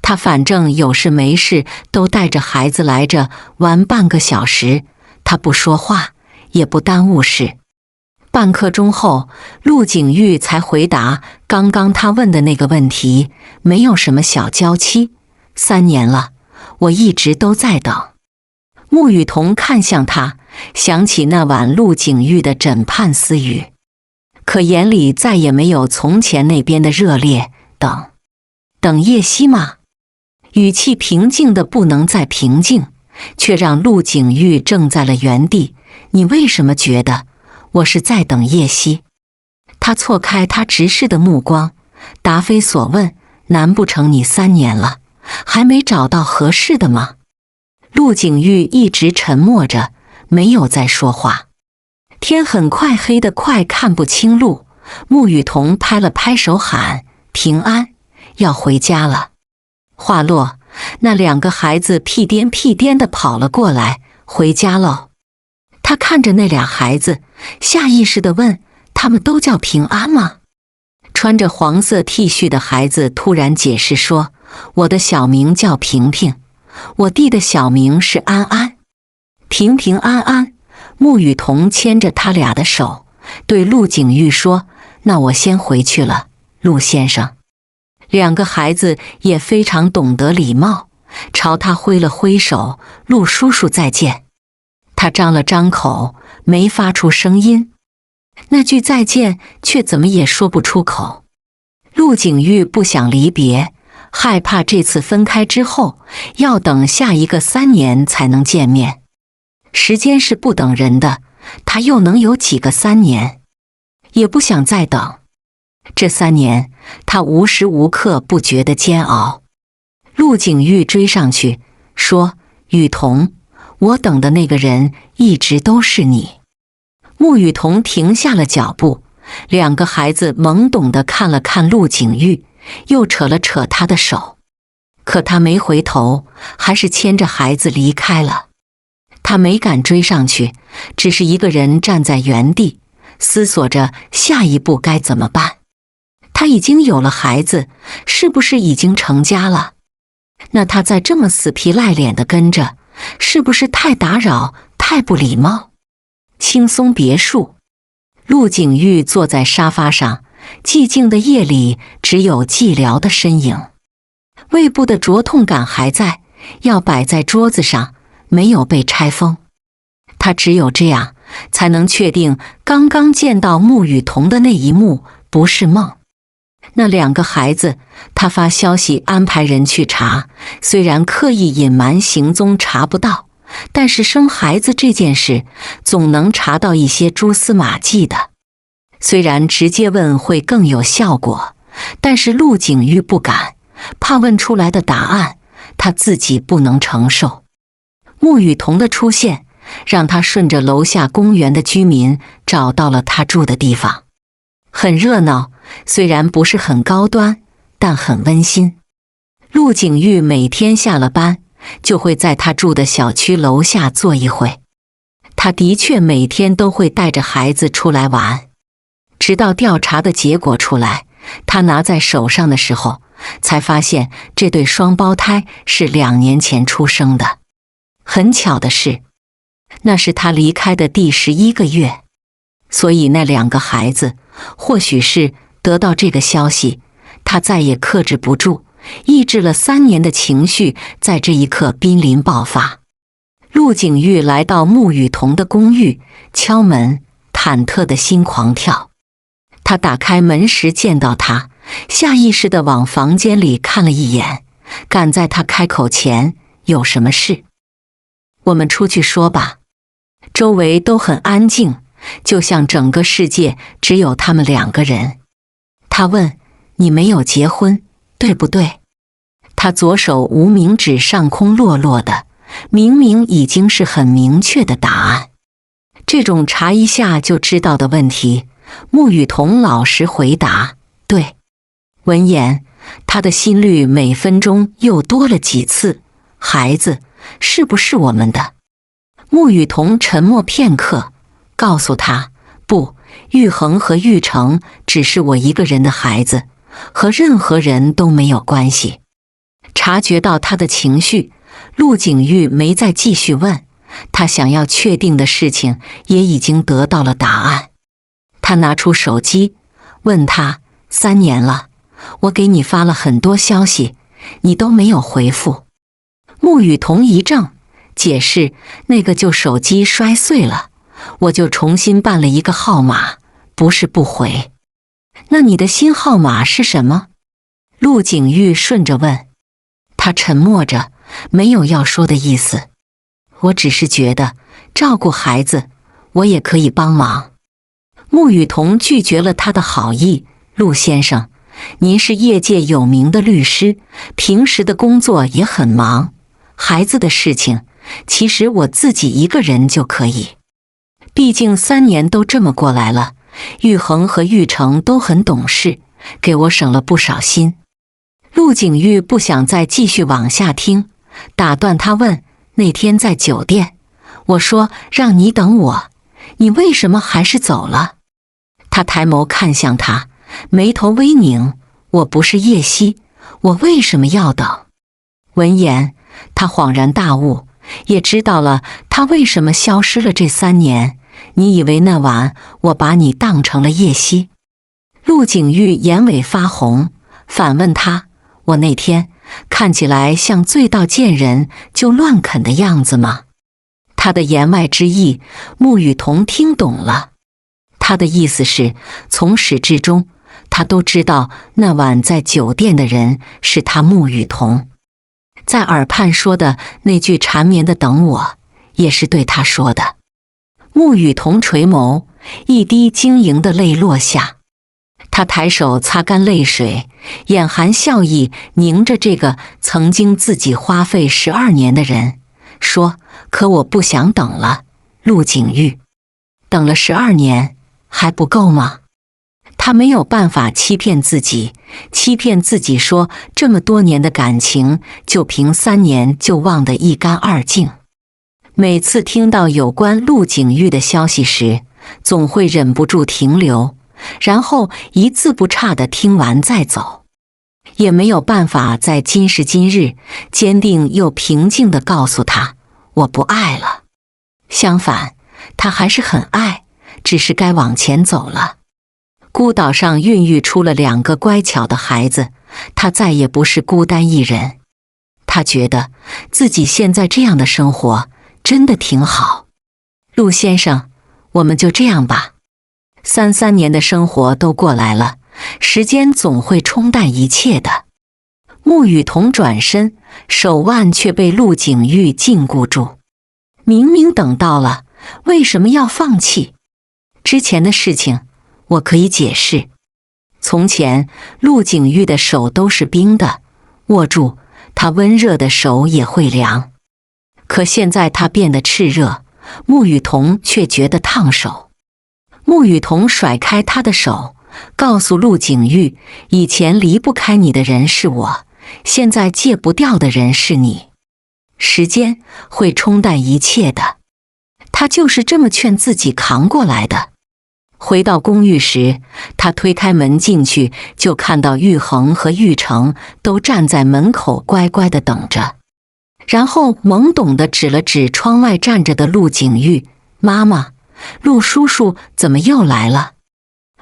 他反正有事没事都带着孩子来这玩半个小时，他不说话，也不耽误事。半刻钟后，陆景玉才回答刚刚他问的那个问题，没有什么小娇妻，3年了，我一直都在等。穆雨桐看向他，想起那晚陆景玉的枕畔私语，可眼里再也没有从前那边的热烈。等叶希吗？语气平静的不能再平静，却让陆景玉怔在了原地。你为什么觉得我是在等叶希？他错开他直视的目光，答非所问，难不成你3年了，还没找到合适的吗？陆景玉一直沉默着，没有再说话。天很快黑得快看不清路，穆雨桐拍了拍手喊：平安，要回家了。话落，那2个孩子屁颠屁颠地跑了过来，回家喽。他看着那俩孩子，下意识地问：他们都叫平安吗？穿着黄色 T 恤的孩子突然解释说：我的小名叫平平，我弟的小名是安安。平平安安。穆雨桐牵着他俩的手，对陆景玉说：那我先回去了，陆先生。2个孩子也非常懂得礼貌，朝他挥了挥手：陆叔叔再见。他张了张口，没发出声音，那句再见却怎么也说不出口。陆景玉不想离别，害怕这次分开之后要等下一个3年才能见面。时间是不等人的，他又能有几个3年？也不想再等。这3年，他无时无刻不觉得煎熬。陆景玉追上去说：雨桐，我等的那个人一直都是你。穆雨桐停下了脚步，2个孩子懵懂地看了看陆景玉，又扯了扯他的手，可他没回头，还是牵着孩子离开了。他没敢追上去，只是一个人站在原地，思索着下一步该怎么办。他已经有了孩子，是不是已经成家了？那他再这么死皮赖脸地跟着，是不是太打扰，太不礼貌？轻松别墅，陆景玉坐在沙发上，寂静的夜里只有寂寥的身影。胃部的灼痛感还在，要摆在桌子上，没有被拆封。他只有这样才能确定刚刚见到穆雨桐的那一幕不是梦。那2个孩子，他发消息安排人去查，虽然刻意隐瞒行踪查不到，但是生孩子这件事总能查到一些蛛丝马迹的。虽然直接问会更有效果，但是陆景玉不敢，怕问出来的答案他自己不能承受。穆雨桐的出现让他顺着楼下公园的居民找到了他住的地方，很热闹，虽然不是很高端，但很温馨。陆景玉每天下了班就会在他住的小区楼下坐一会，他的确每天都会带着孩子出来玩。直到调查的结果出来，他拿在手上的时候，才发现这对双胞胎是2年前出生的。很巧的是，那是他离开的第11个月。所以那2个孩子，或许是得到这个消息，他再也克制不住，抑制了3年的情绪，在这一刻濒临爆发。陆景玉来到穆雨桐的公寓，敲门，忐忑的心狂跳。他打开门时见到他，下意识地往房间里看了一眼，赶在他开口前，有什么事？我们出去说吧。周围都很安静，就像整个世界只有他们2个人。他问，你没有结婚，对不对？他左手无名指上空落落的，明明已经是很明确的答案。这种查一下就知道的问题，穆雨桐老实回答，对。闻言，他的心率每分钟又多了几次，孩子，是不是我们的？穆雨桐沉默片刻，告诉他，不，玉衡和玉成只是我一个人的孩子，和任何人都没有关系。察觉到他的情绪，陆景玉没再继续问，他想要确定的事情也已经得到了答案。他拿出手机，问他，3年了，我给你发了很多消息，你都没有回复。穆雨桐一怔，解释，那个旧手机摔碎了，我就重新办了一个号码，不是不回。那你的新号码是什么？陆景玉顺着问。他沉默着，没有要说的意思。我只是觉得照顾孩子，我也可以帮忙。穆雨桐拒绝了他的好意，陆先生，您是业界有名的律师，平时的工作也很忙，孩子的事情，其实我自己一个人就可以。毕竟3年都这么过来了，玉衡和玉成都很懂事，给我省了不少心。陆景玉不想再继续往下听，打断他问，那天在酒店，我说让你等我，你为什么还是走了？他抬眸看向他，眉头微拧，我不是叶希，我为什么要等？闻言，他恍然大悟，也知道了他为什么消失了这3年。你以为那晚我把你当成了叶希？陆景玉眼尾发红，反问他，我那天看起来像醉到见人就乱啃的样子吗？他的言外之意，穆雨桐听懂了。他的意思是，从始至终，他都知道那晚在酒店的人是他穆雨桐。在耳畔说的那句缠绵的等我，也是对他说的。穆雨桐垂眸，一滴晶莹的泪落下。他抬手擦干泪水，眼含笑意，凝着这个曾经自己花费12年的人，说，可我不想等了，陆景玉。等了12年，还不够吗？他没有办法欺骗自己说这么多年的感情，就凭3年就忘得一干二净。每次听到有关陆景玉的消息时，总会忍不住停留，然后一字不差地听完再走。也没有办法在今时今日坚定又平静地告诉他，我不爱了。相反，他还是很爱，只是该往前走了。孤岛上孕育出了2个乖巧的孩子，他再也不是孤单一人。他觉得自己现在这样的生活真的挺好。陆先生，我们就这样吧。3年的生活都过来了，时间总会冲淡一切的。穆雨桐转身，手腕却被陆景玉禁锢住。明明等到了，为什么要放弃？之前的事情我可以解释。从前陆景玉的手都是冰的，握住他温热的手也会凉。可现在他变得炽热，穆雨桐却觉得烫手。穆雨桐甩开他的手，告诉陆景玉，以前离不开你的人是我，现在戒不掉的人是你。时间会冲淡一切的。他就是这么劝自己扛过来的。回到公寓时，他推开门进去，就看到玉衡和玉成都站在门口乖乖地等着。然后懵懂地指了指窗外站着的陆景玉，妈妈，陆叔叔怎么又来了？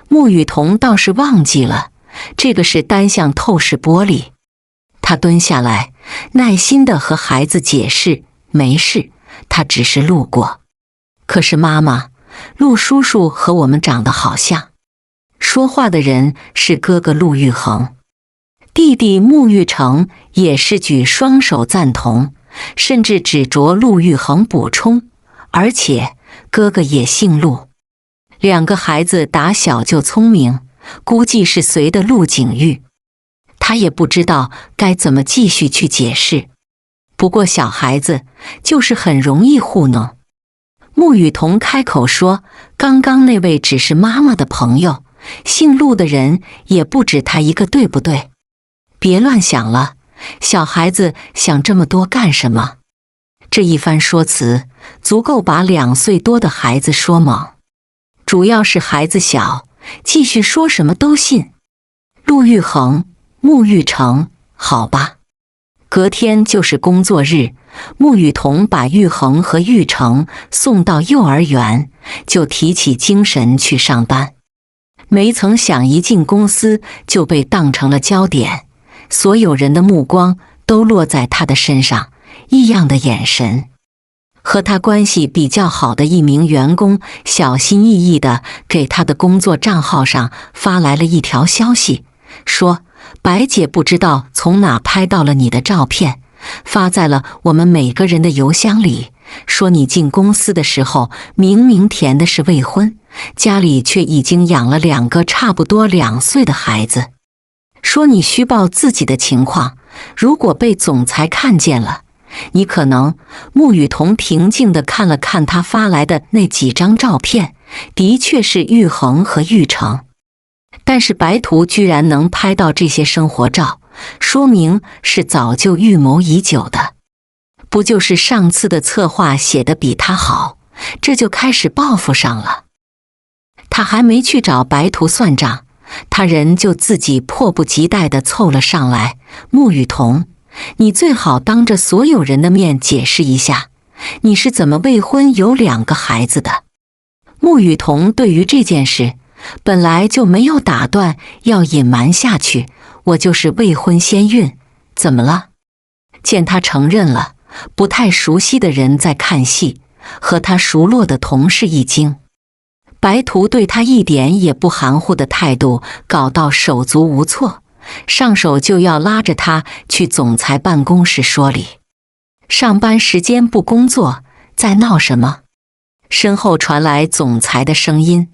穆雨桐倒是忘记了，这个是单向透视玻璃。他蹲下来，耐心地和孩子解释，没事，他只是路过。可是妈妈，陆叔叔和我们长得好像。说话的人是哥哥陆玉衡，弟弟穆玉成也是举双手赞同，甚至指着陆玉衡补充，而且哥哥也姓陆。两个孩子打小就聪明，估计是随的陆景玉。他也不知道该怎么继续去解释，不过小孩子就是很容易糊弄。穆雨桐开口说，刚刚那位只是妈妈的朋友，姓陆的人也不止他一个，对不对？别乱想了，小孩子想这么多干什么？这一番说辞足够把2岁多的孩子说懵，主要是孩子小，继续说什么都信。陆玉衡、穆玉成，好吧。隔天就是工作日，穆雨桐把玉衡和玉成送到幼儿园，就提起精神去上班。没曾想一进公司就被当成了焦点，所有人的目光都落在他的身上，异样的眼神。和他关系比较好的一名员工小心翼翼地给他的工作账号上发来了一条消息，说白姐不知道从哪拍到了你的照片，发在了我们每个人的邮箱里，说你进公司的时候明明填的是未婚，家里却已经养了2个差不多2岁的孩子，说你虚报自己的情况，如果被总裁看见了，你可能……穆雨桐平静地看了看他发来的那几张照片，的确是玉衡和玉成。但是白图居然能拍到这些生活照，说明是早就预谋已久的。不就是上次的策划写得比他好，这就开始报复上了。他还没去找白图算账，他人就自己迫不及待地凑了上来。穆雨桐，你最好当着所有人的面解释一下，你是怎么未婚有2个孩子的？穆雨桐对于这件事本来就没有打算要隐瞒下去，我就是未婚先孕，怎么了？见他承认了，不太熟悉的人在看戏，和他熟络的同事一惊。白图对他一点也不含糊的态度搞到手足无措，上手就要拉着他去总裁办公室说理。上班时间不工作，在闹什么？身后传来总裁的声音。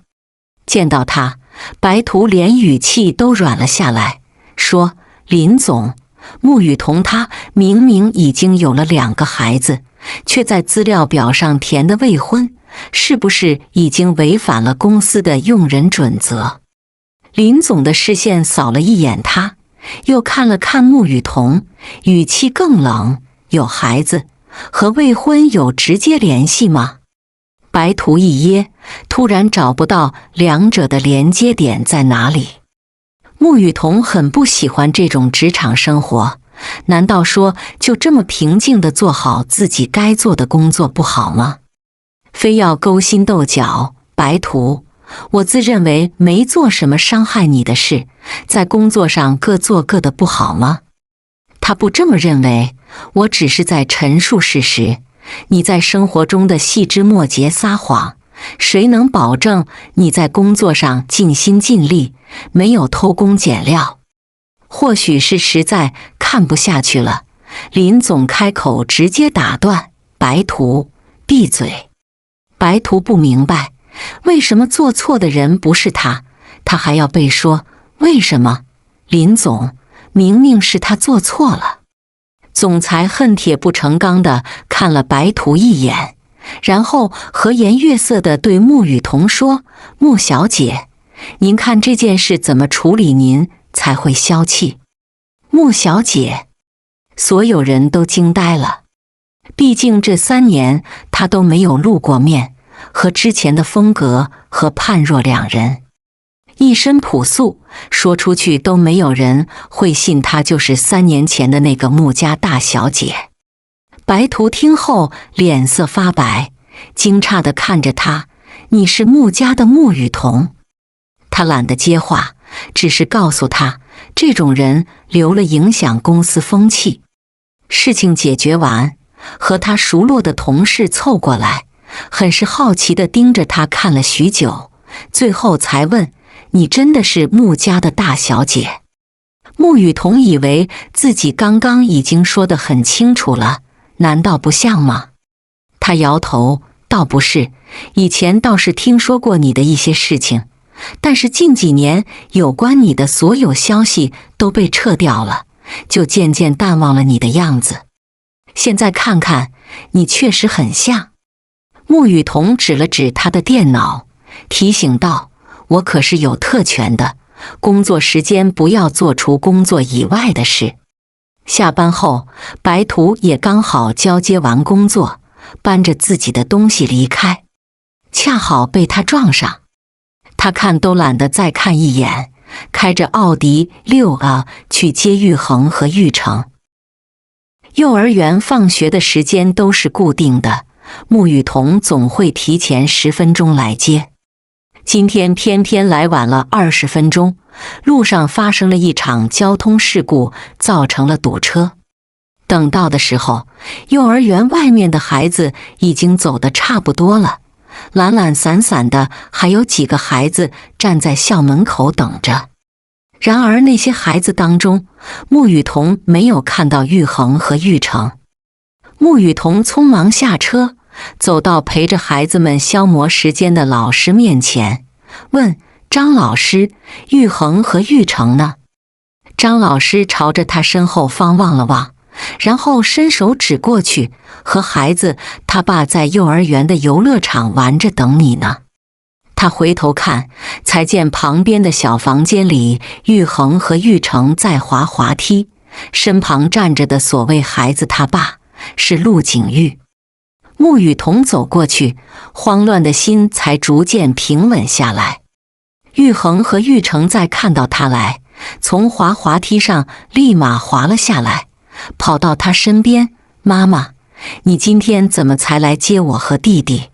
见到他，白图连语气都软了下来，说：林总，穆雨桐她明明已经有了2个孩子，却在资料表上填的未婚，是不是已经违反了公司的用人准则？林总的视线扫了一眼他，又看了看穆雨桐，语气更冷，有孩子和未婚有直接联系吗？白图一噎，突然找不到2者的连接点在哪里。穆雨桐很不喜欢这种职场生活，难道说就这么平静地做好自己该做的工作不好吗？非要勾心斗角？白图，我自认为没做什么伤害你的事，在工作上各做各的不好吗？他不这么认为，我只是在陈述事实。你在生活中的细枝末节撒谎，谁能保证你在工作上尽心尽力，没有偷工减料？或许是实在看不下去了，林总开口直接打断白图：闭嘴！白图不明白，为什么做错的人不是他，他还要被说为什么？林总，明明是他做错了。总裁恨铁不成钢地看了白图一眼，然后和颜悦色地对穆雨桐说：穆小姐，您看这件事怎么处理您才会消气？穆小姐，所有人都惊呆了。毕竟这3年他都没有露过面，和之前的风格和判若两人。一身朴素，说出去都没有人会信她就是3年前的那个穆家大小姐。白图听后脸色发白，惊诧地看着她：你是穆家的穆雨桐。他懒得接话，只是告诉他，这种人留了影响公司风气。事情解决完，和他熟络的同事凑过来，很是好奇地盯着他看了许久，最后才问：你真的是穆家的大小姐？穆雨桐以为自己刚刚已经说得很清楚了，难道不像吗？他摇头，倒不是，以前倒是听说过你的一些事情，但是近几年有关你的所有消息都被撤掉了，就渐渐淡忘了你的样子。现在看看，你确实很像。穆雨桐指了指他的电脑，提醒道：我可是有特权的，工作时间不要做出工作以外的事。下班后，白图也刚好交接完工作，搬着自己的东西离开，恰好被他撞上。他看都懒得再看一眼，开着奥迪6去接玉恒和玉成。幼儿园放学的时间都是固定的，穆雨桐总会提前10分钟来接。今天偏偏来晚了20分钟，路上发生了一场交通事故，造成了堵车。等到的时候，幼儿园外面的孩子已经走得差不多了，懒懒散散的，还有几个孩子站在校门口等着。然而那些孩子当中，穆雨桐没有看到玉恒和玉成。穆雨桐匆忙下车，走到陪着孩子们消磨时间的老师面前，问张老师：玉恒和玉成呢？张老师朝着他身后方望了望，然后伸手指过去，和孩子他爸在幼儿园的游乐场玩着，等你呢。他回头看，才见旁边的小房间里，玉恒和玉成在滑滑梯，身旁站着的所谓孩子他爸是陆景玉。穆雨桐走过去，慌乱的心才逐渐平稳下来。玉恒和玉成在看到他来，从滑滑梯上立马滑了下来，跑到他身边：妈妈，你今天怎么才来接我和弟弟？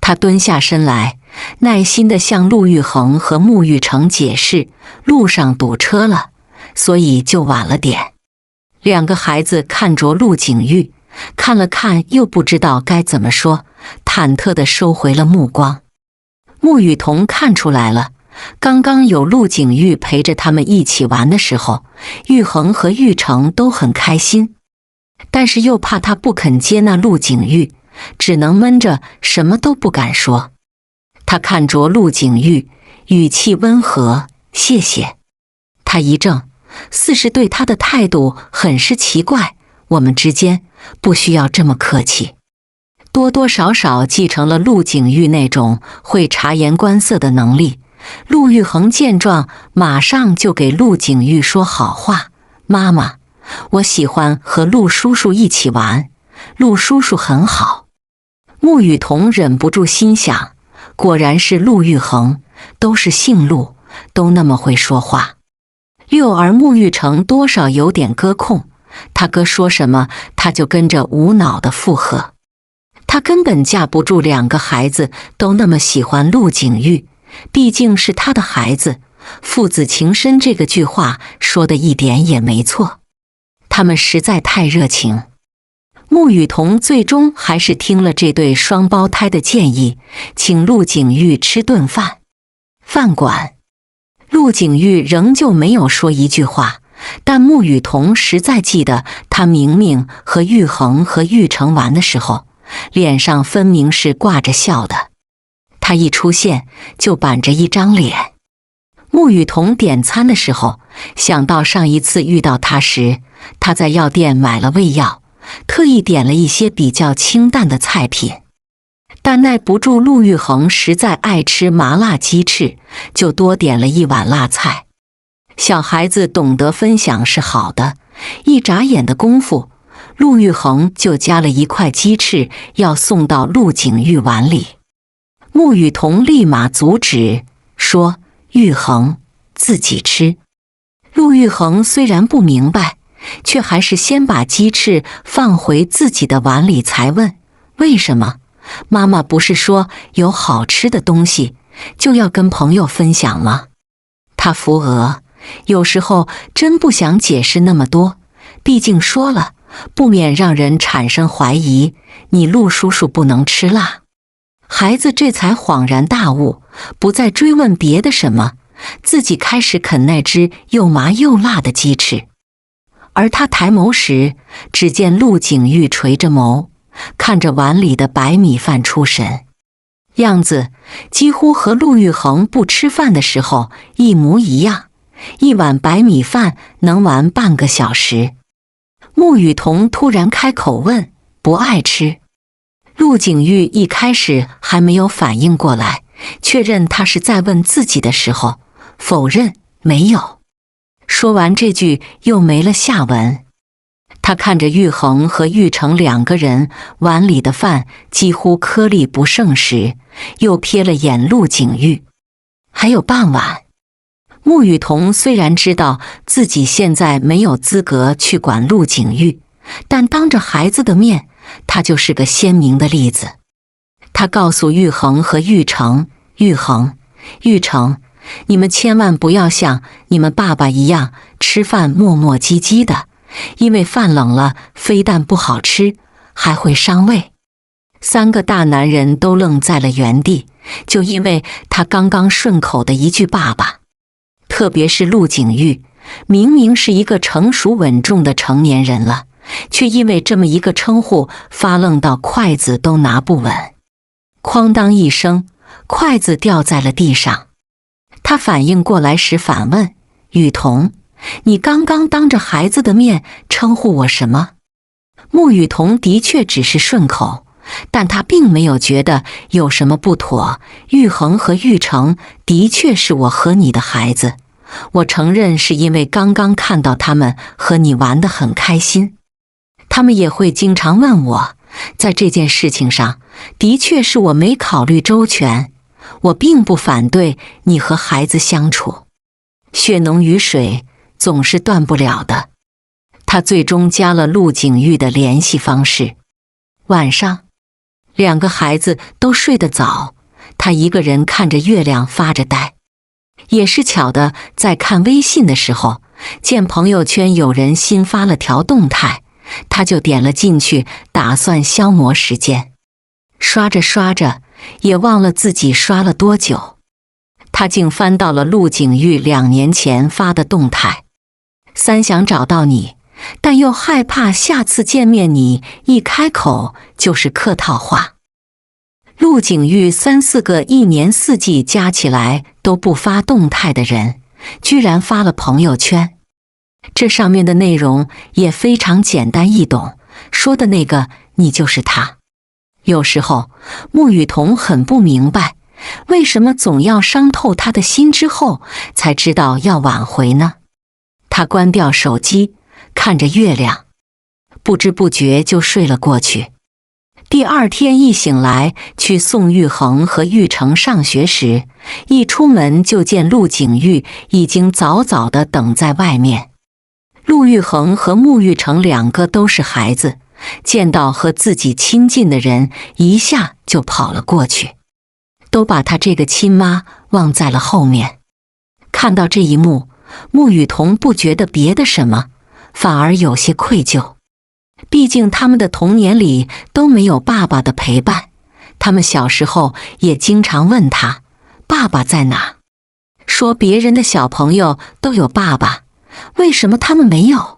他蹲下身来，耐心地向陆玉恒和穆玉成解释，路上堵车了，所以就晚了点。两个孩子看着陆景玉，看了看又不知道该怎么说，忐忑地收回了目光。穆雨桐看出来了，刚刚有陆景玉陪着他们一起玩的时候，玉恒和玉成都很开心，但是又怕他不肯接纳陆景玉，只能闷着，什么都不敢说。他看着陆景玉，语气温和：谢谢。他一怔，似是对他的态度很是奇怪，我们之间不需要这么客气。多多少少继承了陆景玉那种会察言观色的能力。陆玉恒见状，马上就给陆景玉说好话：妈妈，我喜欢和陆叔叔一起玩，陆叔叔很好。穆雨桐忍不住心想，果然是陆玉恒，都是姓陆，都那么会说话。六儿穆玉成多少有点歌控，他哥说什么他就跟着无脑的附和。他根本架不住两个孩子都那么喜欢陆景玉，毕竟是他的孩子，父子情深这个句话说的一点也没错。他们实在太热情。穆雨桐最终还是听了这对双胞胎的建议，请陆景玉吃顿饭。饭馆，陆景玉仍旧没有说一句话，但穆雨桐实在记得他明明和玉恒和玉成玩的时候，脸上分明是挂着笑的。他一出现就板着一张脸。穆雨桐点餐的时候，想到上一次遇到他时，他在药店买了胃药，特意点了一些比较清淡的菜品，但耐不住陆玉恒实在爱吃麻辣鸡翅，就多点了一碗辣菜。小孩子懂得分享是好的，一眨眼的功夫，陆玉恒就夹了一块鸡翅要送到陆景玉碗里。穆雨桐立马阻止，说：玉恒，自己吃。陆玉恒虽然不明白，却还是先把鸡翅放回自己的碗里，才问：为什么？妈妈不是说有好吃的东西就要跟朋友分享吗？他扶额，有时候真不想解释那么多，毕竟说了，不免让人产生怀疑，你陆叔叔不能吃辣。孩子这才恍然大悟，不再追问别的什么，自己开始啃那只又麻又辣的鸡翅。而他抬眸时，只见陆景玉垂着眸，看着碗里的白米饭出神，样子几乎和陆玉衡不吃饭的时候一模一样，一碗白米饭能玩半个小时。穆雨桐突然开口问：“不爱吃？”陆景玉一开始还没有反应过来，确认他是在问自己的时候，否认没有。说完这句又没了下文。他看着玉衡和玉成两个人碗里的饭几乎颗粒不剩时，又瞥了眼陆景玉，还有半碗。穆雨桐虽然知道自己现在没有资格去管陆景玉，但当着孩子的面，他就是个鲜明的例子。他告诉玉衡和玉成：“玉衡、玉成，你们千万不要像你们爸爸一样吃饭磨磨唧唧的，因为饭冷了非但不好吃，还会伤胃。”三个大男人都愣在了原地，就因为他刚刚顺口的一句爸爸。特别是陆景玉，明明是一个成熟稳重的成年人了，却因为这么一个称呼发愣到筷子都拿不稳。哐当一声，筷子掉在了地上。他反应过来时反问：“雨桐，你刚刚当着孩子的面称呼我什么？”穆雨桐的确只是顺口，但他并没有觉得有什么不妥。玉衡和玉成的确是我和你的孩子，我承认是因为刚刚看到他们和你玩得很开心。他们也会经常问我，在这件事情上，的确是我没考虑周全。我并不反对你和孩子相处，血浓于水，总是断不了的。他最终加了陆景玉的联系方式。晚上，两个孩子都睡得早，他一个人看着月亮发着呆。也是巧的，在看微信的时候，见朋友圈有人新发了条动态，他就点了进去，打算消磨时间。刷着刷着，也忘了自己刷了多久，他竟翻到了陆景玉2年前发的动态。三想找到你，但又害怕下次见面你一开口就是客套话。陆景玉3、4个一年四季加起来都不发动态的人，居然发了朋友圈。这上面的内容也非常简单易懂，说的那个你就是他。有时候穆雨桐很不明白，为什么总要伤透他的心之后才知道要挽回呢？他关掉手机，看着月亮，不知不觉就睡了过去。第二天一醒来，去送玉衡和玉成上学时，一出门就见陆景玉已经早早地等在外面。陆玉衡和穆玉成两个都是孩子，见到和自己亲近的人，一下就跑了过去，都把他这个亲妈忘在了后面。看到这一幕，穆雨桐不觉得别的什么，反而有些愧疚。毕竟他们的童年里都没有爸爸的陪伴，他们小时候也经常问他，爸爸在哪？说别人的小朋友都有爸爸，为什么他们没有？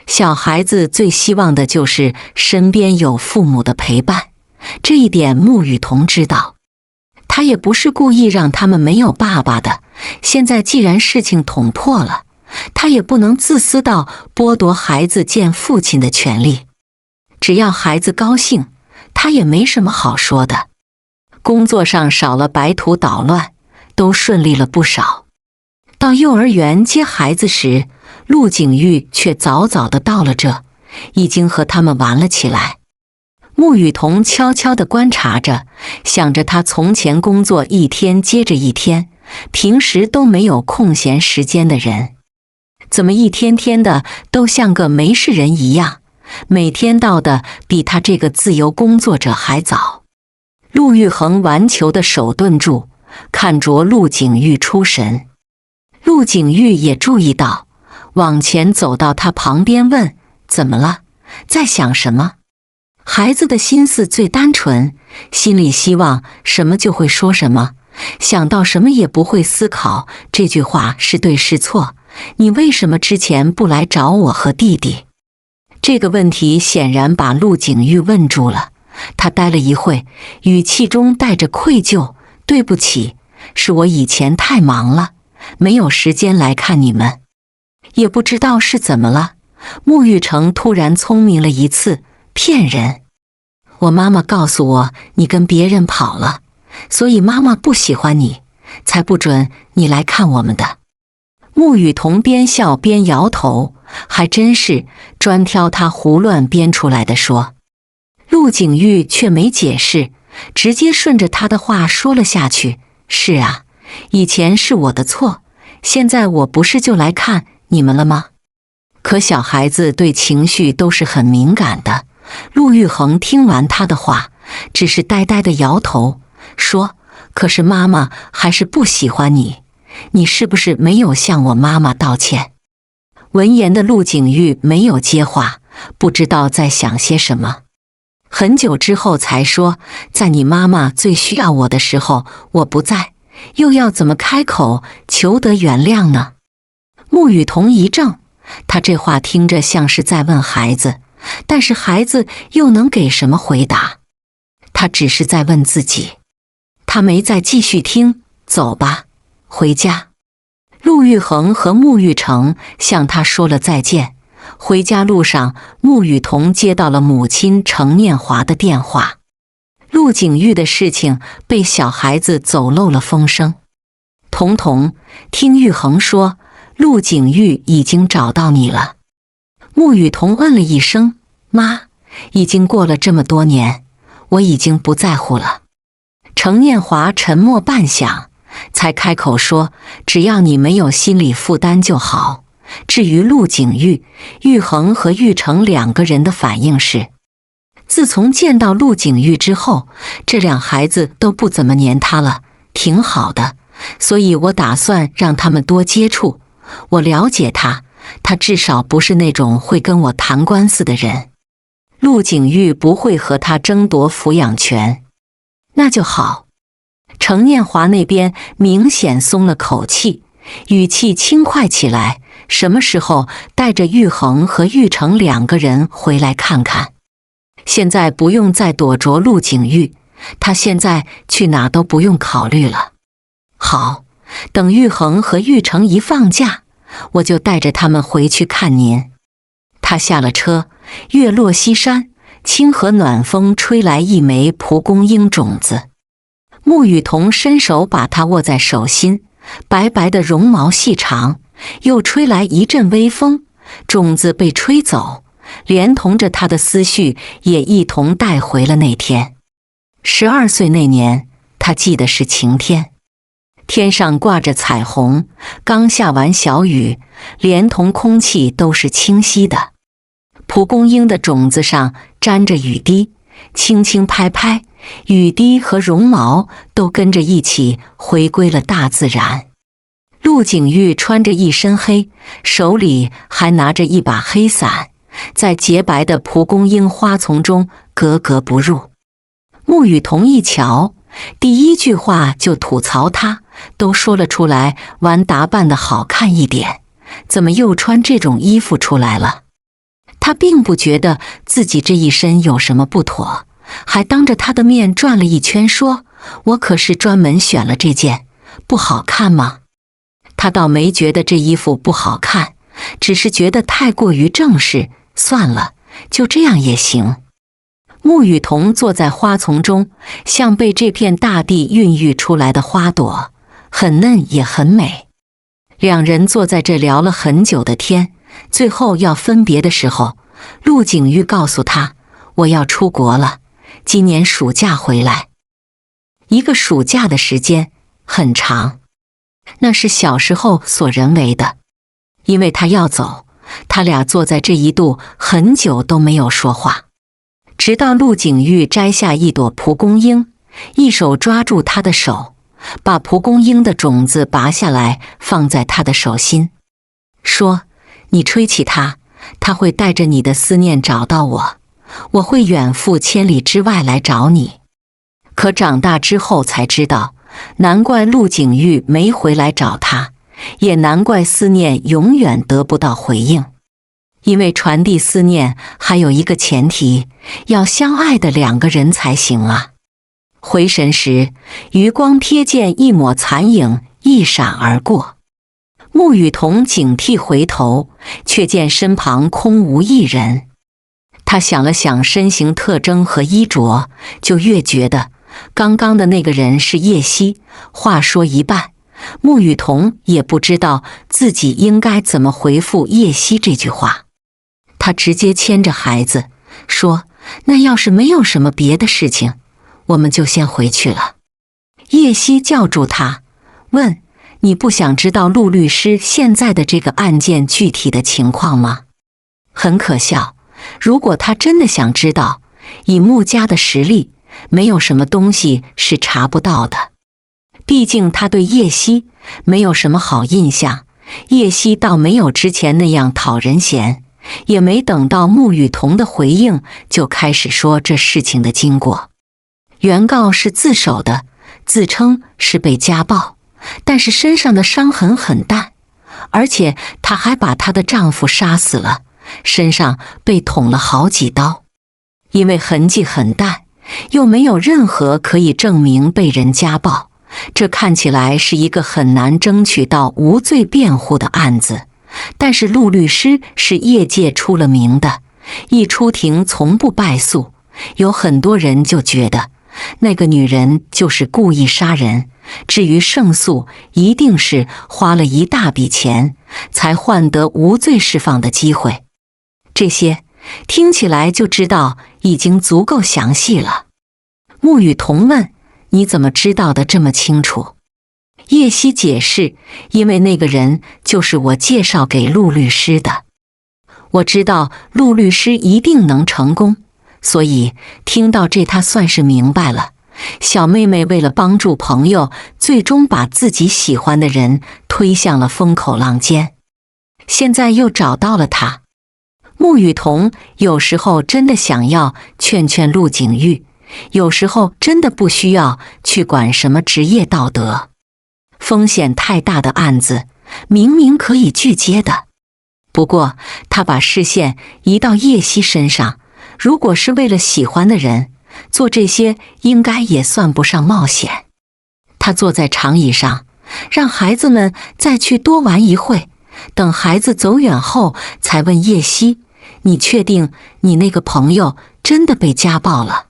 小孩子最希望的就是身边有父母的陪伴，这一点穆雨桐知道。他也不是故意让他们没有爸爸的，现在既然事情捅破了，他也不能自私到剥夺孩子见父亲的权利。只要孩子高兴，他也没什么好说的。工作上少了白土捣乱，都顺利了不少。到幼儿园接孩子时，陆景玉却早早的到了这，已经和他们玩了起来。穆雨桐悄悄地观察着，想着他从前工作一天接着一天，平时都没有空闲时间的人，怎么一天天的都像个没事人一样，每天到的比他这个自由工作者还早。陆玉衡玩球的手顿住，看着陆景玉出神。陆景玉也注意到，往前走到他旁边问：“怎么了？在想什么？”孩子的心思最单纯，心里希望什么就会说什么，想到什么也不会思考这句话是对是错。你为什么之前不来找我和弟弟？这个问题显然把陆景玉问住了。他呆了一会，语气中带着愧疚：“对不起，是我以前太忙了，没有时间来看你们。”也不知道是怎么了，沐玉成突然聪明了一次，骗人。我妈妈告诉我你跟别人跑了，所以妈妈不喜欢你，才不准你来看我们的。沐雨桐边笑边摇头，还真是专挑他胡乱编出来的说。陆景玉却没解释，直接顺着他的话说了下去：“是啊，以前是我的错，现在我不是就来看你们了吗？”可小孩子对情绪都是很敏感的。陆玉衡听完他的话，只是呆呆地摇头，说：“可是妈妈还是不喜欢你，你是不是没有向我妈妈道歉？”闻言的陆景玉没有接话，不知道在想些什么。很久之后才说：“在你妈妈最需要我的时候，我不在，又要怎么开口求得原谅呢？”沐雨桐一怔，他这话听着像是在问孩子，但是孩子又能给什么回答？他只是在问自己。他没再继续听，走吧，回家。陆玉衡和沐玉成向他说了再见。回家路上，沐雨桐接到了母亲程念华的电话。陆景玉的事情被小孩子走漏了风声。彤彤，听玉衡说，陆景玉已经找到你了。沐雨桐嗯了一声，妈，已经过了这么多年，我已经不在乎了。程念华沉默半晌，才开口说，只要你没有心理负担就好。至于陆景玉，玉衡和玉成两个人的反应是，自从见到陆景玉之后，这两孩子都不怎么黏他了，挺好的，所以我打算让他们多接触。我了解他，他至少不是那种会跟我谈官司的人。陆景玉不会和他争夺抚养权。那就好。程念华那边明显松了口气，语气轻快起来。什么时候带着玉衡和玉成两个人回来看看？现在不用再躲着陆景玉，他现在去哪都不用考虑了。好，等玉衡和玉成一放假，我就带着他们回去看您。他下了车，月落西山，清和暖风吹来一枚蒲公英种子。沐雨桐伸手把它握在手心，白白的绒毛细长，又吹来一阵微风，种子被吹走，连同着他的思绪也一同带回了那天。12岁那年，他记得是晴天，天上挂着彩虹，刚下完小雨，连同空气都是清晰的。蒲公英的种子上沾着雨滴，轻轻拍拍，雨滴和绒毛都跟着一起回归了大自然。陆景玉穿着一身黑，手里还拿着一把黑伞，在洁白的蒲公英花丛中格格不入。沐雨桐一瞧，第一句话就吐槽他，都说了出来，玩打扮的好看一点，怎么又穿这种衣服出来了？他并不觉得自己这一身有什么不妥，还当着他的面转了一圈说，我可是专门选了这件，不好看吗？他倒没觉得这衣服不好看，只是觉得太过于正式，算了，就这样也行。沐雨桐坐在花丛中，像被这片大地孕育出来的花朵，很嫩也很美。两人坐在这聊了很久的天，最后要分别的时候，陆景玉告诉他，我要出国了，今年暑假回来。一个暑假的时间很长，那是小时候所人为的。因为他要走，他俩坐在这一度很久都没有说话，直到陆景玉摘下一朵蒲公英，一手抓住他的手，把蒲公英的种子拔下来放在他的手心，说：你吹起它，它会带着你的思念找到我，我会远赴千里之外来找你。可长大之后才知道，难怪陆景玉没回来找他，也难怪思念永远得不到回应。因为传递思念还有一个前提，要相爱的两个人才行啊。回神时，余光瞥见一抹残影一闪而过，穆雨桐警惕回头，却见身旁空无一人。他想了想身形特征和衣着，就越觉得刚刚的那个人是叶希。话说一半，穆雨桐也不知道自己应该怎么回复叶希这句话。他直接牵着孩子说：那要是没有什么别的事情，我们就先回去了。叶希叫住他，问：你不想知道陆律师现在的这个案件具体的情况吗？很可笑，如果他真的想知道，以穆家的实力，没有什么东西是查不到的。毕竟他对叶希没有什么好印象，叶希倒没有之前那样讨人嫌，也没等到穆雨桐的回应，就开始说这事情的经过。原告是自首的，自称是被家暴，但是身上的伤痕很淡，而且她还把她的丈夫杀死了，身上被捅了好几刀。因为痕迹很淡，又没有任何可以证明被人家暴，这看起来是一个很难争取到无罪辩护的案子。但是陆律师是业界出了名的，一出庭从不败诉，有很多人就觉得那个女人就是故意杀人，至于胜诉，一定是花了一大笔钱才换得无罪释放的机会。这些听起来就知道已经足够详细了。穆雨桐问：你怎么知道的这么清楚？叶希解释：因为那个人就是我介绍给陆律师的，我知道陆律师一定能成功，所以听到这他算是明白了。小妹妹为了帮助朋友，最终把自己喜欢的人推向了风口浪尖，现在又找到了他。穆雨桐有时候真的想要劝劝陆景玉，有时候真的不需要去管什么职业道德。风险太大的案子，明明可以拒接的。不过他把视线移到叶希身上，如果是为了喜欢的人，做这些应该也算不上冒险。他坐在长椅上，让孩子们再去多玩一会，等孩子走远后，才问叶希：你确定你那个朋友真的被家暴了？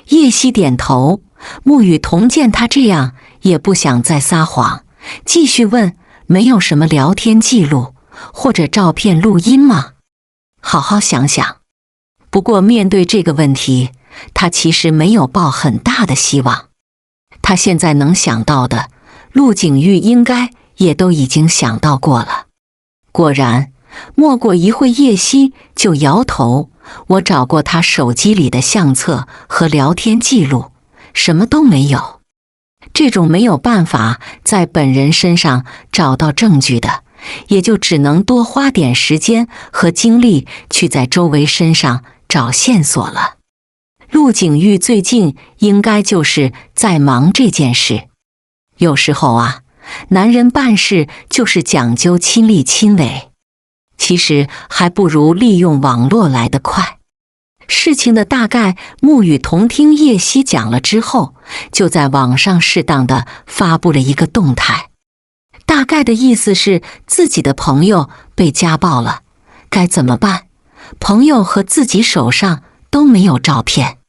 叶希点头。穆雨桐见他这样，也不想再撒谎，继续问：没有什么聊天记录或者照片录音吗？好好想想。不过面对这个问题，他其实没有抱很大的希望。他现在能想到的，陆景玉应该也都已经想到过了。果然，没过一会，叶希就摇头：我找过他手机里的相册和聊天记录，什么都没有。这种没有办法在本人身上找到证据的，也就只能多花点时间和精力去在周围身上找线索了。陆景玉最近应该就是在忙这件事。有时候啊，男人办事就是讲究亲力亲为，其实还不如利用网络来得快。事情的大概，穆雨桐听叶希讲了之后，就在网上适当的发布了一个动态，大概的意思是自己的朋友被家暴了，该怎么办？朋友和自己手上都没有照片。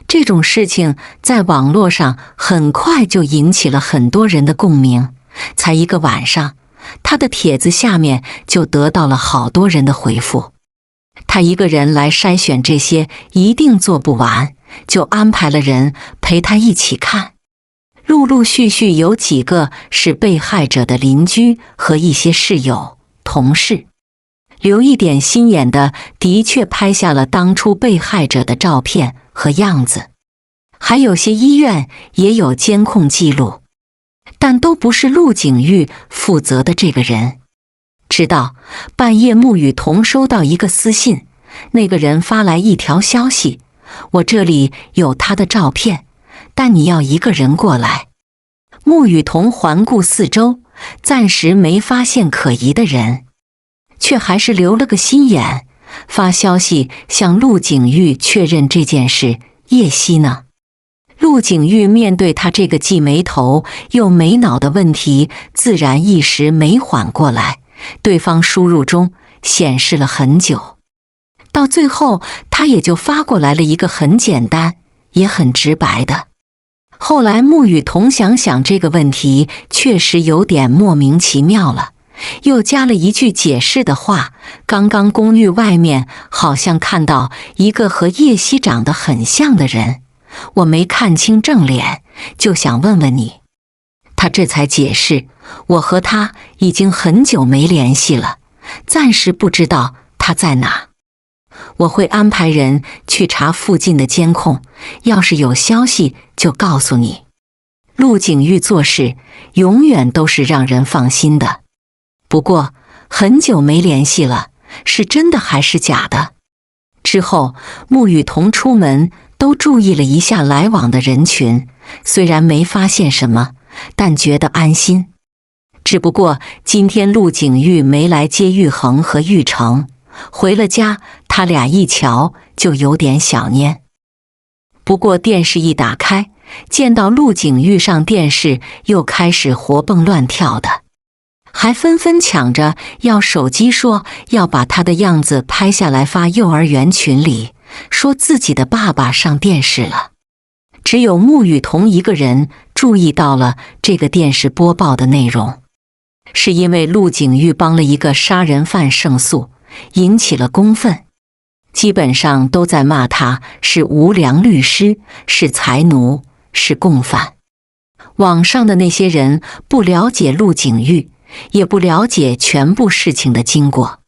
这种事情在网络上很快就引起了很多人的共鸣，才一个晚上，他的帖子下面就得到了好多人的回复。他一个人来筛选这些一定做不完，就安排了人陪他一起看。陆陆续续有几个是被害者的邻居和一些室友、同事，留一点心眼的的确拍下了当初被害者的照片和样子。还有些医院也有监控记录，但都不是陆景玉负责的这个人。直到半夜，穆雨桐收到一个私信，那个人发来一条消息：我这里有他的照片，但你要一个人过来。穆雨桐环顾四周，暂时没发现可疑的人，却还是留了个心眼，发消息向陆景玉确认这件事。叶希呢？陆景玉面对他这个既没头又没脑的问题，自然一时没缓过来。对方输入中显示了很久，到最后他也就发过来了一个很简单也很直白的。后来穆雨桐想想这个问题确实有点莫名其妙了，又加了一句解释的话：刚刚公寓外面好像看到一个和叶希长得很像的人，我没看清正脸，就想问问你。他这才解释，我和他已经很久没联系了，暂时不知道他在哪。我会安排人去查附近的监控，要是有消息就告诉你。陆景玉做事永远都是让人放心的。不过很久没联系了，是真的还是假的？之后穆雨桐出门都注意了一下来往的人群，虽然没发现什么，但觉得安心。只不过今天陆景玉没来接玉衡和玉成，回了家，他俩一瞧就有点小蔫。不过电视一打开，见到陆景玉上电视又开始活蹦乱跳的，还纷纷抢着要手机，说要把他的样子拍下来发幼儿园群里，说自己的爸爸上电视了。只有穆雨桐一个人注意到了这个电视播报的内容，是因为陆景玉帮了一个杀人犯胜诉，引起了公愤，基本上都在骂他是无良律师，是财奴，是共犯。网上的那些人不了解陆景玉，也不了解全部事情的经过。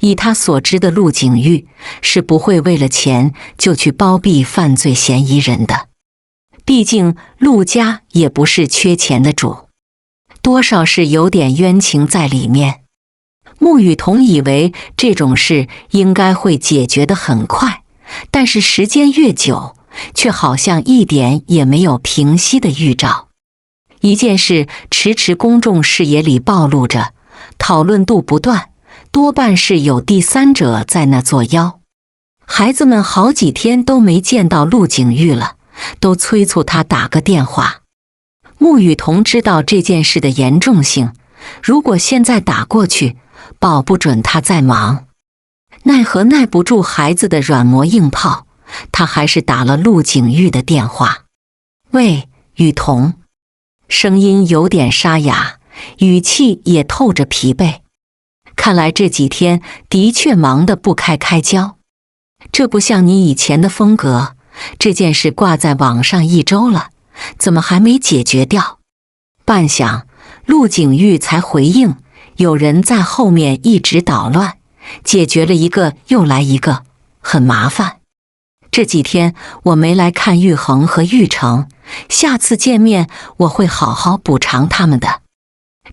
以他所知的陆景玉是不会为了钱就去包庇犯罪嫌疑人的，毕竟陆家也不是缺钱的主，多少是有点冤情在里面。穆雨桐以为这种事应该会解决得很快，但是时间越久，却好像一点也没有平息的预兆。一件事迟迟公众视野里暴露着，讨论度不断，多半是有第三者在那作妖。孩子们好几天都没见到陆景玉了，都催促他打个电话。穆雨桐知道这件事的严重性，如果现在打过去，保不准他在忙。奈何耐不住孩子的软磨硬泡，他还是打了陆景玉的电话。喂，雨桐。声音有点沙哑，语气也透着疲惫。看来这几天的确忙得不开交。这不像你以前的风格，这件事挂在网上1周了，怎么还没解决掉？半晌，陆景玉才回应，有人在后面一直捣乱，解决了一个又来一个，很麻烦。这几天我没来看玉衡和玉成，下次见面我会好好补偿他们的。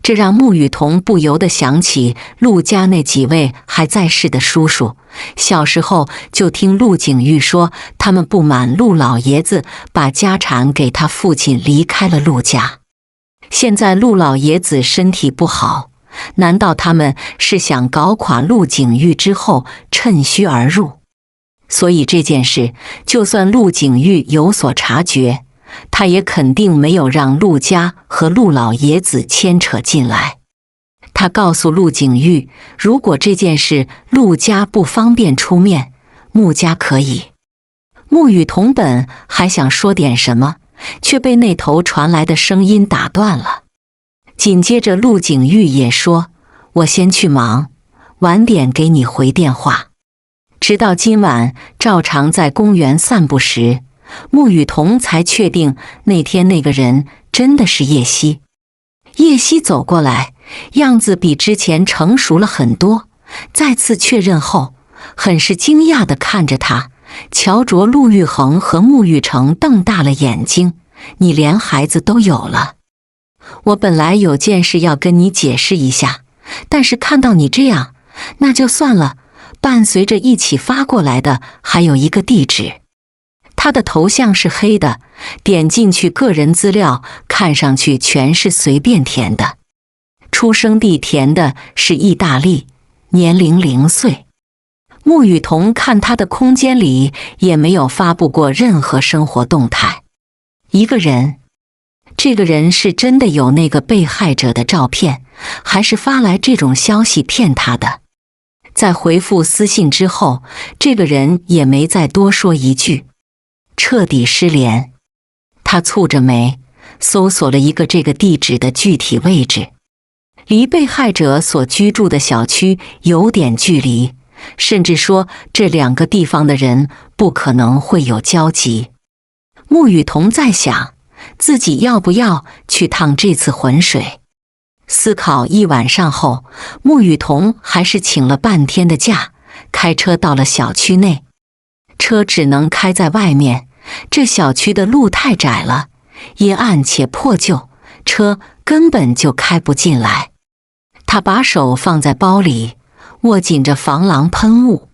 这让穆雨桐不由得想起陆家那几位还在世的叔叔，小时候就听陆景玉说，他们不满陆老爷子把家产给他父亲，离开了陆家。现在陆老爷子身体不好，难道他们是想搞垮陆景玉之后趁虚而入？所以这件事，就算陆景玉有所察觉，他也肯定没有让陆家和陆老爷子牵扯进来。他告诉陆景玉，如果这件事陆家不方便出面，穆家可以。穆雨桐本还想说点什么，却被那头传来的声音打断了。紧接着陆景玉也说，我先去忙，晚点给你回电话。直到今晚照常在公园散步时，穆雨桐才确定那天那个人真的是叶希。叶希走过来，样子比之前成熟了很多，再次确认后，很是惊讶地看着他，瞧着陆玉衡和穆玉成瞪大了眼睛：“你连孩子都有了？我本来有件事要跟你解释一下，但是看到你这样，那就算了。”伴随着一起发过来的还有一个地址，他的头像是黑的，点进去个人资料，看上去全是随便填的。出生地填的是意大利，年龄0岁。穆雨桐看他的空间里也没有发布过任何生活动态。一个人，这个人是真的有那个被害者的照片，还是发来这种消息骗他的？在回复私信之后，这个人也没再多说一句，彻底失联。他蹙着眉，搜索了一个这个地址的具体位置，离被害者所居住的小区有点距离，甚至说这2个地方的人不可能会有交集。穆雨桐在想，自己要不要去趟这次浑水。思考一晚上后，穆雨桐还是请了半天的假，开车到了小区内。车只能开在外面，这小区的路太窄了，阴暗且破旧，车根本就开不进来。他把手放在包里，握紧着防狼喷雾。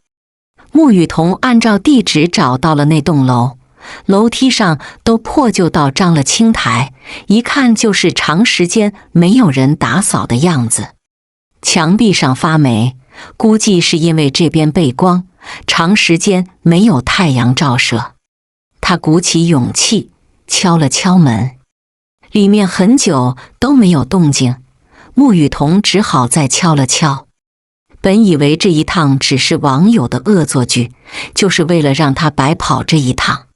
穆雨桐按照地址找到了那栋楼，楼梯上都破旧到张了青苔，一看就是长时间没有人打扫的样子。墙壁上发霉，估计是因为这边背光，长时间没有太阳照射。他鼓起勇气敲了敲门，里面很久都没有动静，穆雨桐只好再敲了敲。本以为这一趟只是网友的恶作剧，就是为了让他白跑这一趟。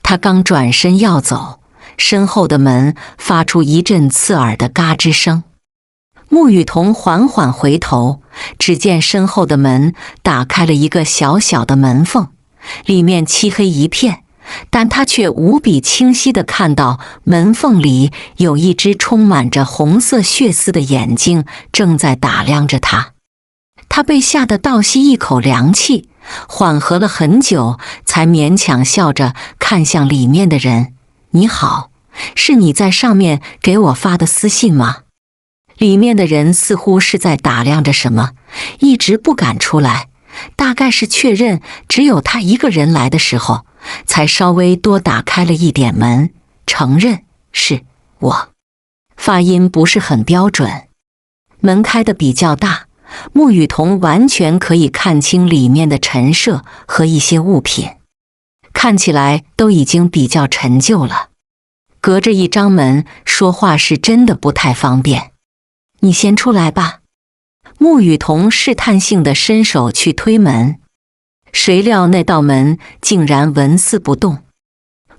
他刚转身要走，身后的门发出一阵刺耳的嘎吱声。穆雨桐缓缓回头，只见身后的门打开了一个小小的门缝，里面漆黑一片，但他却无比清晰地看到门缝里有一只充满着红色血丝的眼睛正在打量着他。他被吓得倒吸一口凉气，缓和了很久，才勉强笑着看向里面的人：“你好，是你在上面给我发的私信吗？”里面的人似乎是在打量着什么，一直不敢出来，大概是确认只有他一个人来的时候，才稍微多打开了一点门，承认是我。发音不是很标准。门开得比较大，穆雨桐完全可以看清里面的陈设和一些物品，看起来都已经比较陈旧了。隔着一张门说话是真的不太方便。你先出来吧。穆雨桐试探性地伸手去推门，谁料那道门竟然纹丝不动。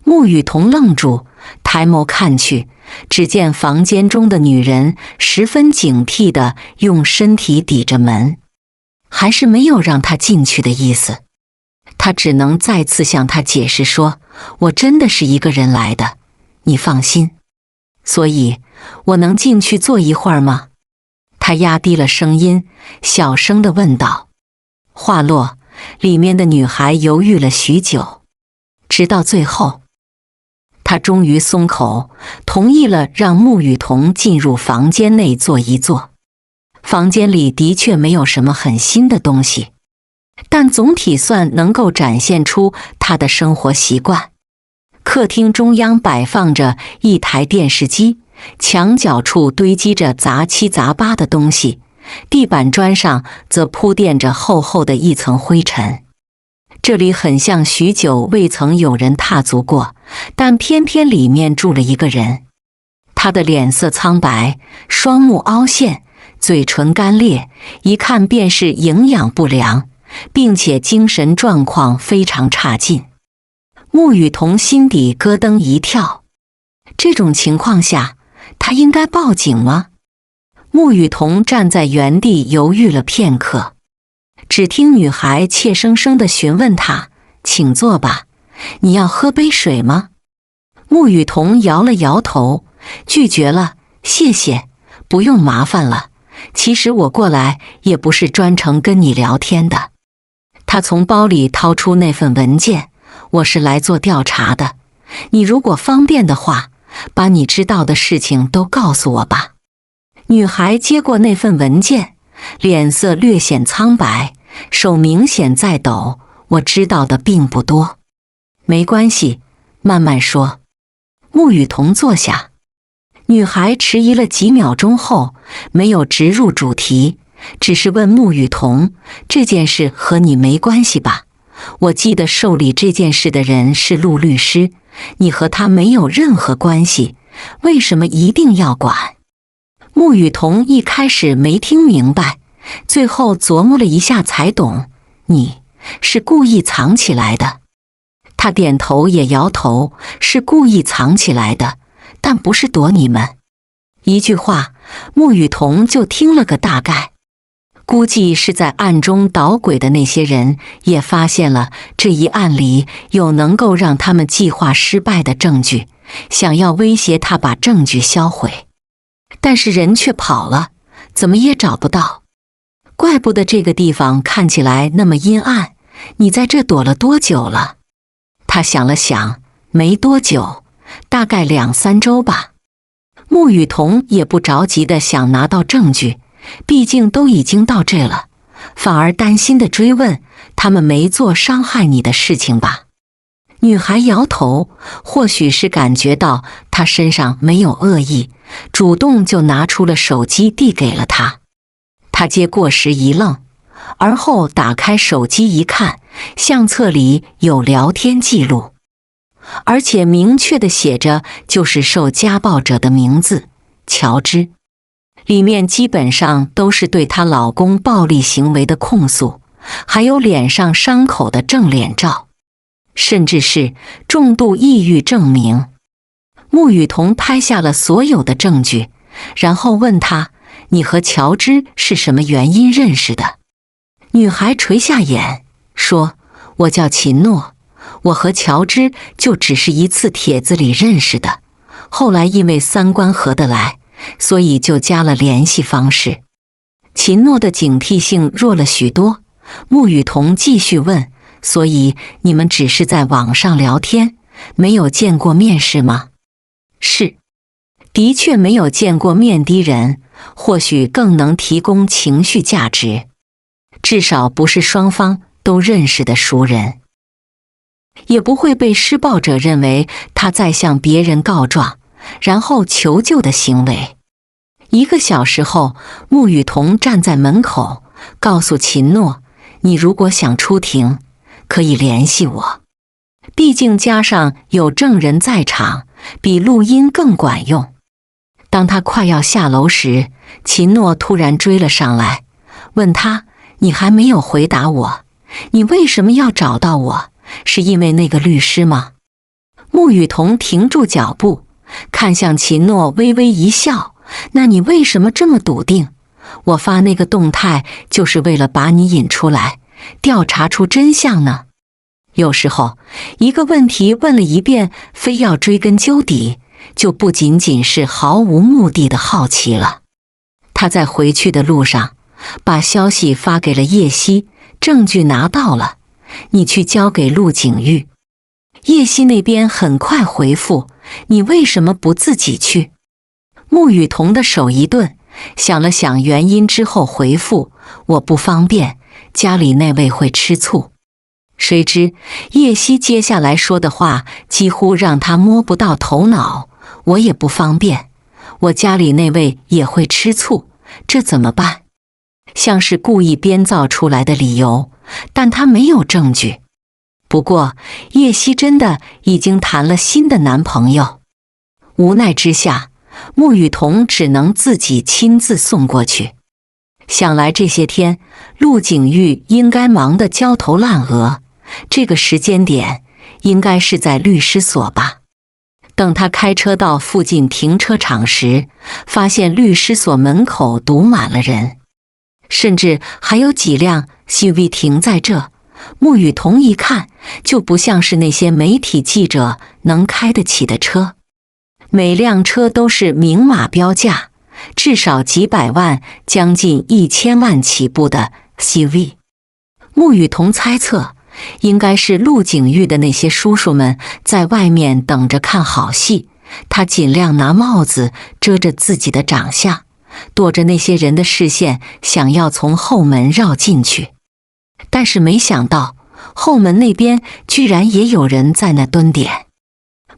穆雨桐愣住，抬眸看去，只见房间中的女人十分警惕地用身体抵着门，还是没有让他进去的意思。他只能再次向他解释说：“我真的是一个人来的，你放心。所以，我能进去坐一会儿吗？”他压低了声音，小声地问道。话落，里面的女孩犹豫了许久，直到最后，他终于松口，同意了让穆雨桐进入房间内坐一坐。房间里的确没有什么很新的东西，但总体算能够展现出他的生活习惯。客厅中央摆放着一台电视机，墙角处堆积着杂七杂八的东西，地板砖上则铺垫着厚厚的一层灰尘。这里很像许久未曾有人踏足过，但偏偏里面住了一个人。他的脸色苍白，双目凹陷，嘴唇干裂，一看便是营养不良，并且精神状况非常差劲。穆雨桐心底咯噔一跳，这种情况下，他应该报警吗？穆雨桐站在原地犹豫了片刻，只听女孩怯生生地询问他：“请坐吧，你要喝杯水吗？”穆雨桐摇了摇头，拒绝了：“谢谢，不用麻烦了。其实我过来也不是专程跟你聊天的。”他从包里掏出那份文件，我是来做调查的。你如果方便的话，把你知道的事情都告诉我吧。女孩接过那份文件，脸色略显苍白，手明显在抖。我知道的并不多。没关系，慢慢说。穆雨桐坐下。女孩迟疑了几秒钟后，没有直入主题，只是问穆雨桐：这件事和你没关系吧？我记得受理这件事的人是陆律师，你和他没有任何关系，为什么一定要管？穆雨桐一开始没听明白，最后琢磨了一下才懂，你是故意藏起来的。他点头也摇头，是故意藏起来的，但不是躲你们。一句话，穆雨桐就听了个大概。估计是在暗中捣鬼的那些人也发现了这一案里有能够让他们计划失败的证据，想要威胁他把证据销毁。但是人却跑了，怎么也找不到。怪不得这个地方看起来那么阴暗，你在这躲了多久了？他想了想，没多久，大概2、3周吧。穆雨桐也不着急地想拿到证据，毕竟都已经到这了，反而担心地追问：他们没做伤害你的事情吧？女孩摇头，或许是感觉到他身上没有恶意，主动就拿出了手机递给了他。他接过时一愣，而后打开手机一看，相册里有聊天记录，而且明确地写着就是受家暴者的名字乔治。里面基本上都是对她老公暴力行为的控诉，还有脸上伤口的正脸照，甚至是重度抑郁证明。穆雨桐拍下了所有的证据，然后问他：你和乔治是什么原因认识的？女孩垂下眼说：我叫秦诺，我和乔治就只是一次帖子里认识的，后来因为三观合得来，所以就加了联系方式。秦诺的警惕性弱了许多。穆雨桐继续问：所以你们只是在网上聊天，没有见过面是吗？是，的确没有见过面的人，或许更能提供情绪价值，至少不是双方都认识的熟人，也不会被施暴者认为他在向别人告状，然后求救的行为。1个小时后，穆雨桐站在门口，告诉秦诺：你如果想出庭，可以联系我。毕竟加上有证人在场，比录音更管用。当他快要下楼时，秦诺突然追了上来，问他：你还没有回答我，你为什么要找到我？是因为那个律师吗？穆雨桐停住脚步，看向秦诺，微微一笑：那你为什么这么笃定？我发那个动态就是为了把你引出来，调查出真相呢。有时候一个问题问了一遍，非要追根究底，就不仅仅是毫无目的的好奇了。他在回去的路上把消息发给了叶希：证据拿到了，你去交给陆景玉。叶希那边很快回复：你为什么不自己去？穆雨桐的手一顿，想了想原因之后回复：我不方便，家里那位会吃醋。谁知叶希接下来说的话几乎让他摸不到头脑：我也不方便，我家里那位也会吃醋，这怎么办？像是故意编造出来的理由，但他没有证据。不过叶希真的已经谈了新的男朋友。无奈之下，穆雨桐只能自己亲自送过去。想来这些天陆景玉应该忙得焦头烂额，这个时间点应该是在律师所吧。等他开车到附近停车场时，发现律师所门口堵满了人，甚至还有几辆 SUV 停在这。穆雨桐一看就不像是那些媒体记者能开得起的车，每辆车都是明码标价，至少几百万，将近1000万起步的 SUV。穆雨桐猜测，应该是陆景玉的那些叔叔们在外面等着看好戏，他尽量拿帽子遮着自己的长相，躲着那些人的视线，想要从后门绕进去。但是没想到，后门那边居然也有人在那蹲点。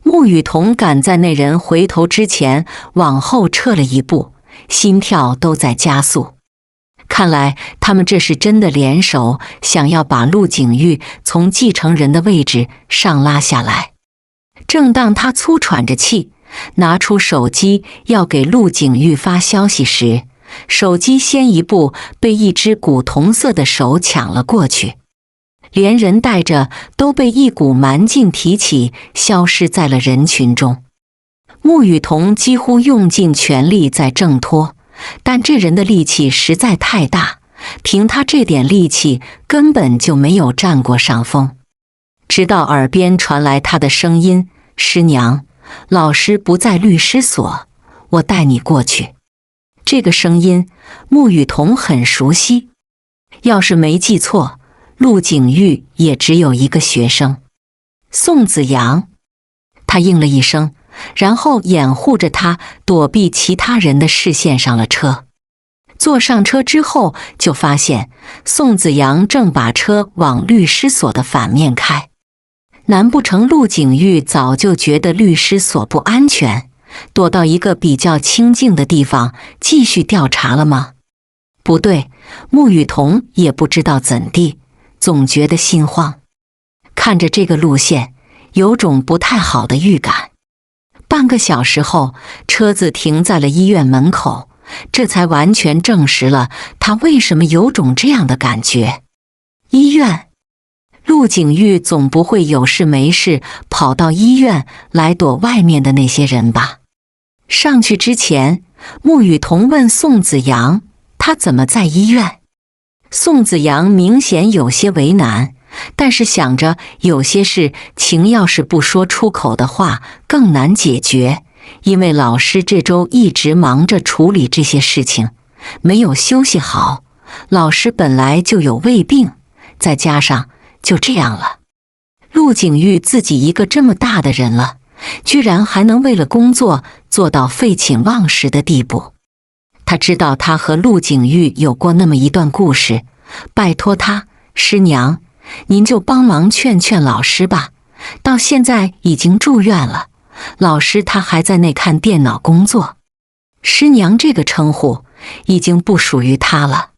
穆雨桐赶在那人回头之前往后撤了一步，心跳都在加速。看来他们这是真的联手，想要把陆景玉从继承人的位置上拉下来。正当他粗喘着气，拿出手机要给陆景玉发消息时，手机先一步被一只古铜色的手抢了过去，连人带着都被一股蛮劲提起，消失在了人群中。穆雨桐几乎用尽全力在挣脱，但这人的力气实在太大，凭他这点力气根本就没有占过上风。直到耳边传来他的声音：“师娘，老师不在律师所，我带你过去。”这个声音穆雨桐很熟悉，要是没记错，陆景玉也只有一个学生，宋子阳。他应了一声，然后掩护着他躲避其他人的视线上了车。坐上车之后，就发现宋子阳正把车往律师所的反面开。难不成陆景玉早就觉得律师所不安全，躲到一个比较清静的地方继续调查了吗？不对，穆雨桐也不知道怎地，总觉得心慌。看着这个路线，有种不太好的预感。半个小时后，车子停在了医院门口，这才完全证实了他为什么有种这样的感觉。医院，陆景玉总不会有事没事跑到医院来躲外面的那些人吧？上去之前，穆雨桐问宋子阳，他怎么在医院？宋子阳明显有些为难，但是想着有些事情要是不说出口的话更难解决，因为老师这周一直忙着处理这些事情，没有休息好。老师本来就有胃病，再加上就这样了。陆景玉自己一个这么大的人了，居然还能为了工作做到废寝忘食的地步。他知道他和陆景玉有过那么一段故事，拜托他，师娘，您就帮忙劝劝老师吧。到现在已经住院了，老师他还在那看电脑工作。师娘这个称呼已经不属于他了。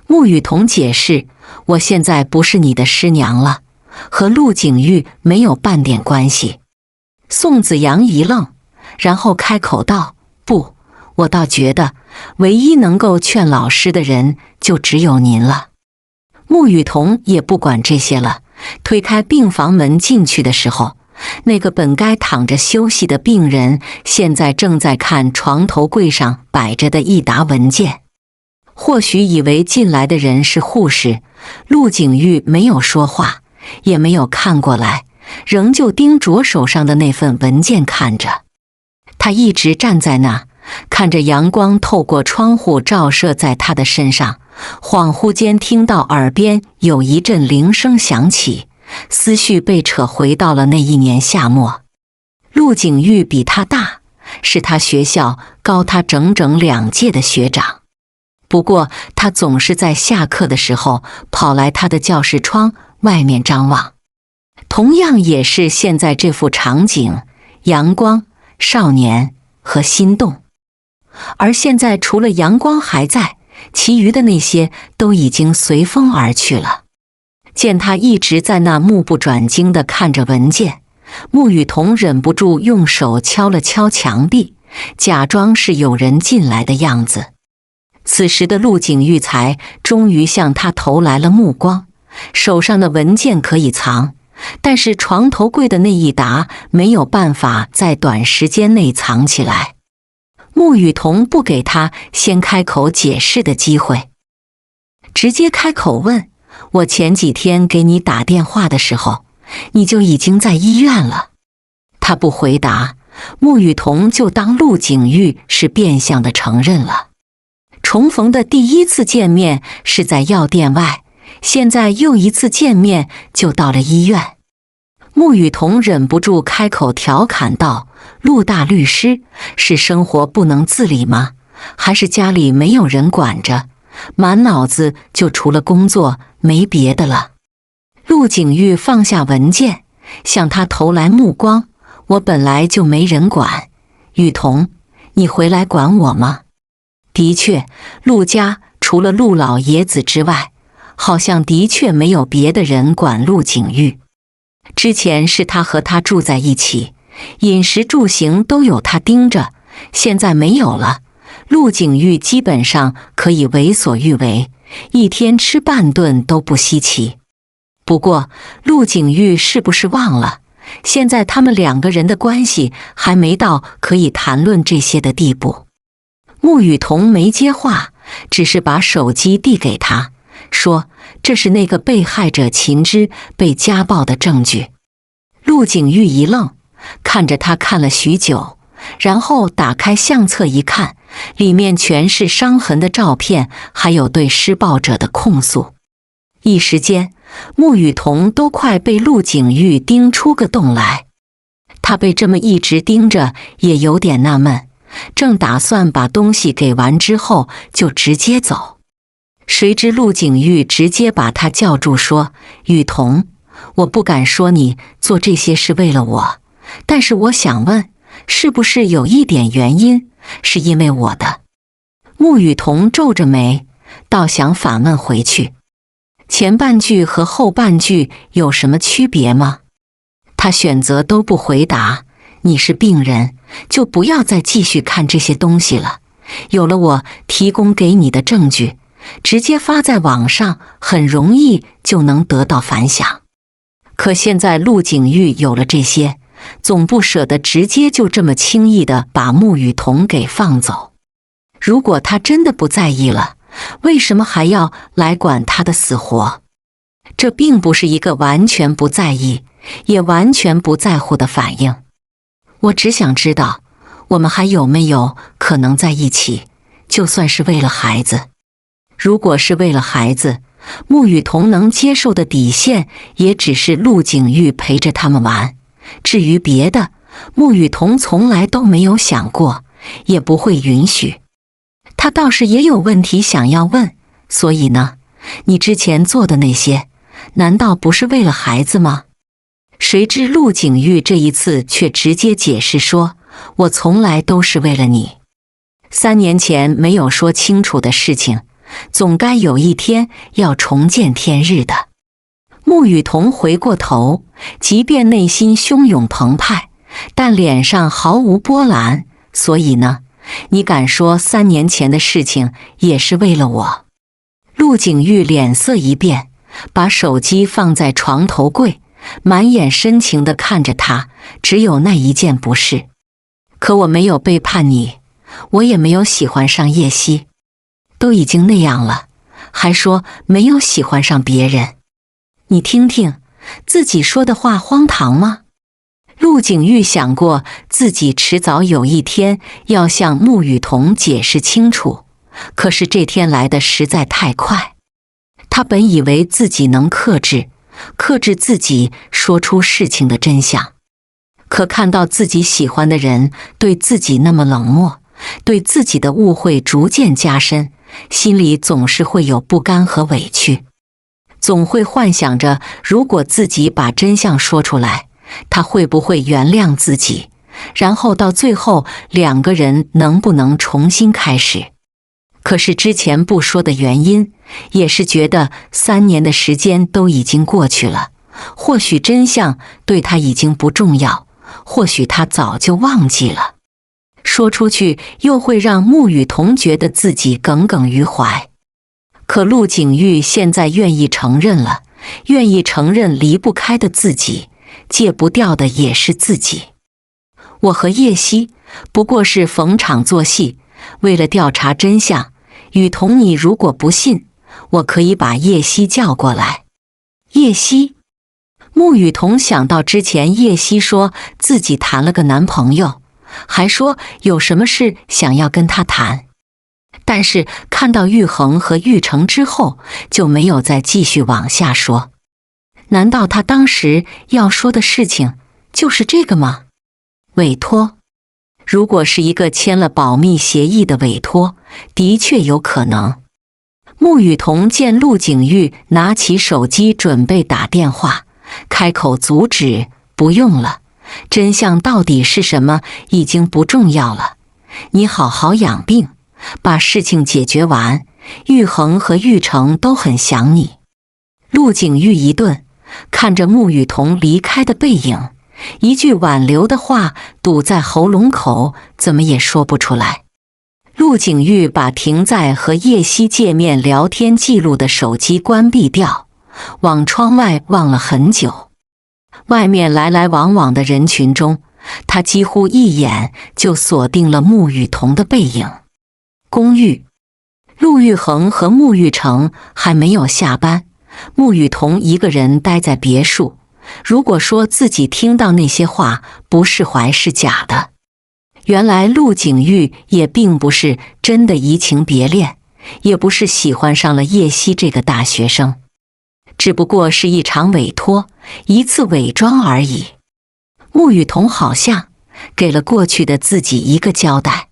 穆雨桐解释，我现在不是你的师娘了，和陆景玉没有半点关系。宋子阳一愣，然后开口道，不，我倒觉得唯一能够劝老师的人就只有您了。穆雨桐也不管这些了，推开病房门进去的时候，那个本该躺着休息的病人现在正在看床头柜上摆着的一沓文件。或许以为进来的人是护士，陆景玉没有说话，也没有看过来，仍旧盯着手上的那份文件看着。他一直站在那，看着阳光透过窗户照射在他的身上，恍惚间听到耳边有一阵铃声响起，思绪被扯回到了那一年夏末。陆景玉比他大，是他学校高他整整2届的学长。不过他总是在下课的时候跑来他的教室窗外面张望。同样也是现在这幅场景，阳光、少年和心动。而现在除了阳光还在，其余的那些都已经随风而去了。见他一直在那目不转睛地看着文件，穆雨桐忍不住用手敲了敲墙壁，假装是有人进来的样子。此时的陆景玉才终于向他投来了目光，手上的文件可以藏，但是床头柜的那一沓没有办法在短时间内藏起来。穆雨桐不给他先开口解释的机会，直接开口问，我前几天给你打电话的时候，你就已经在医院了。他不回答，穆雨桐就当陆景玉是变相的承认了。重逢的第一次见面是在药店外，现在又一次见面就到了医院。穆雨桐忍不住开口调侃道：“陆大律师，是生活不能自理吗？还是家里没有人管着，满脑子就除了工作没别的了？”陆景玉放下文件，向他投来目光：“我本来就没人管，雨桐，你回来管我吗？”的确，陆家除了陆老爷子之外，好像的确没有别的人管陆景玉。之前是他和他住在一起，饮食住行都有他盯着，现在没有了，陆景玉基本上可以为所欲为，一天吃半顿都不稀奇。不过陆景玉是不是忘了，现在他们两个人的关系还没到可以谈论这些的地步。穆雨桐没接话，只是把手机递给他，说：“这是那个被害者秦之被家暴的证据。”陆景玉一愣，看着他看了许久，然后打开相册一看，里面全是伤痕的照片，还有对施暴者的控诉。一时间，穆雨桐都快被陆景玉盯出个洞来。他被这么一直盯着，也有点纳闷，正打算把东西给完之后就直接走，谁知陆景玉直接把他叫住说：“雨桐，我不敢说你做这些是为了我，但是我想问，是不是有一点原因是因为我的？”穆雨桐皱着眉，倒想反问回去：“前半句和后半句有什么区别吗？”他选择都不回答。你是病人，就不要再继续看这些东西了。有了我提供给你的证据，直接发在网上，很容易就能得到反响。可现在陆景玉有了这些，总不舍得直接就这么轻易的把穆雨桐给放走。如果他真的不在意了，为什么还要来管他的死活？这并不是一个完全不在意，也完全不在乎的反应。我只想知道，我们还有没有可能在一起，就算是为了孩子。如果是为了孩子，穆雨桐能接受的底线也只是陆景玉陪着他们玩。至于别的，穆雨桐从来都没有想过，也不会允许。他倒是也有问题想要问，所以呢，你之前做的那些，难道不是为了孩子吗？谁知陆景玉这一次却直接解释说：“我从来都是为了你。3年前没有说清楚的事情，总该有一天要重见天日的。”穆雨桐回过头，即便内心汹涌澎湃，但脸上毫无波澜。所以呢，你敢说3年前的事情也是为了我？陆景玉脸色一变，把手机放在床头柜，满眼深情地看着他。只有那一件不是。可我没有背叛你，我也没有喜欢上叶希，都已经那样了，还说没有喜欢上别人。你听听自己说的话荒唐吗？陆景玉想过自己迟早有一天要向穆雨桐解释清楚，可是这天来的实在太快。他本以为自己能克制自己说出事情的真相，可看到自己喜欢的人对自己那么冷漠，对自己的误会逐渐加深，心里总是会有不甘和委屈，总会幻想着如果自己把真相说出来，他会不会原谅自己，然后到最后两个人能不能重新开始。可是之前不说的原因，也是觉得3年的时间都已经过去了，或许真相对他已经不重要，或许他早就忘记了。说出去又会让穆雨桐觉得自己耿耿于怀。可陆景玉现在愿意承认了，愿意承认离不开的自己，戒不掉的也是自己。我和叶希不过是逢场作戏，为了调查真相。雨桐，你如果不信，我可以把叶希叫过来。叶希？穆雨桐想到之前叶希说自己谈了个男朋友，还说有什么事想要跟他谈。但是看到玉衡和玉成之后，就没有再继续往下说。难道他当时要说的事情就是这个吗？委托？如果是一个签了保密协议的委托，的确有可能。穆雨桐见陆景玉拿起手机准备打电话，开口阻止：“不用了，真相到底是什么已经不重要了。你好好养病，把事情解决完。玉衡和玉成都很想你。”陆景玉一顿，看着穆雨桐离开的背影，一句挽留的话堵在喉咙口，怎么也说不出来。陆景玉把停在和叶希见面聊天记录的手机关闭掉，往窗外望了很久。外面来来往往的人群中，他几乎一眼就锁定了穆雨桐的背影。公寓，陆玉衡和穆玉成还没有下班，穆雨桐一个人待在别墅。如果说自己听到那些话不释怀是假的，原来陆景玉也并不是真的移情别恋，也不是喜欢上了叶希这个大学生，只不过是一场委托，一次伪装而已。穆雨桐好像给了过去的自己一个交代。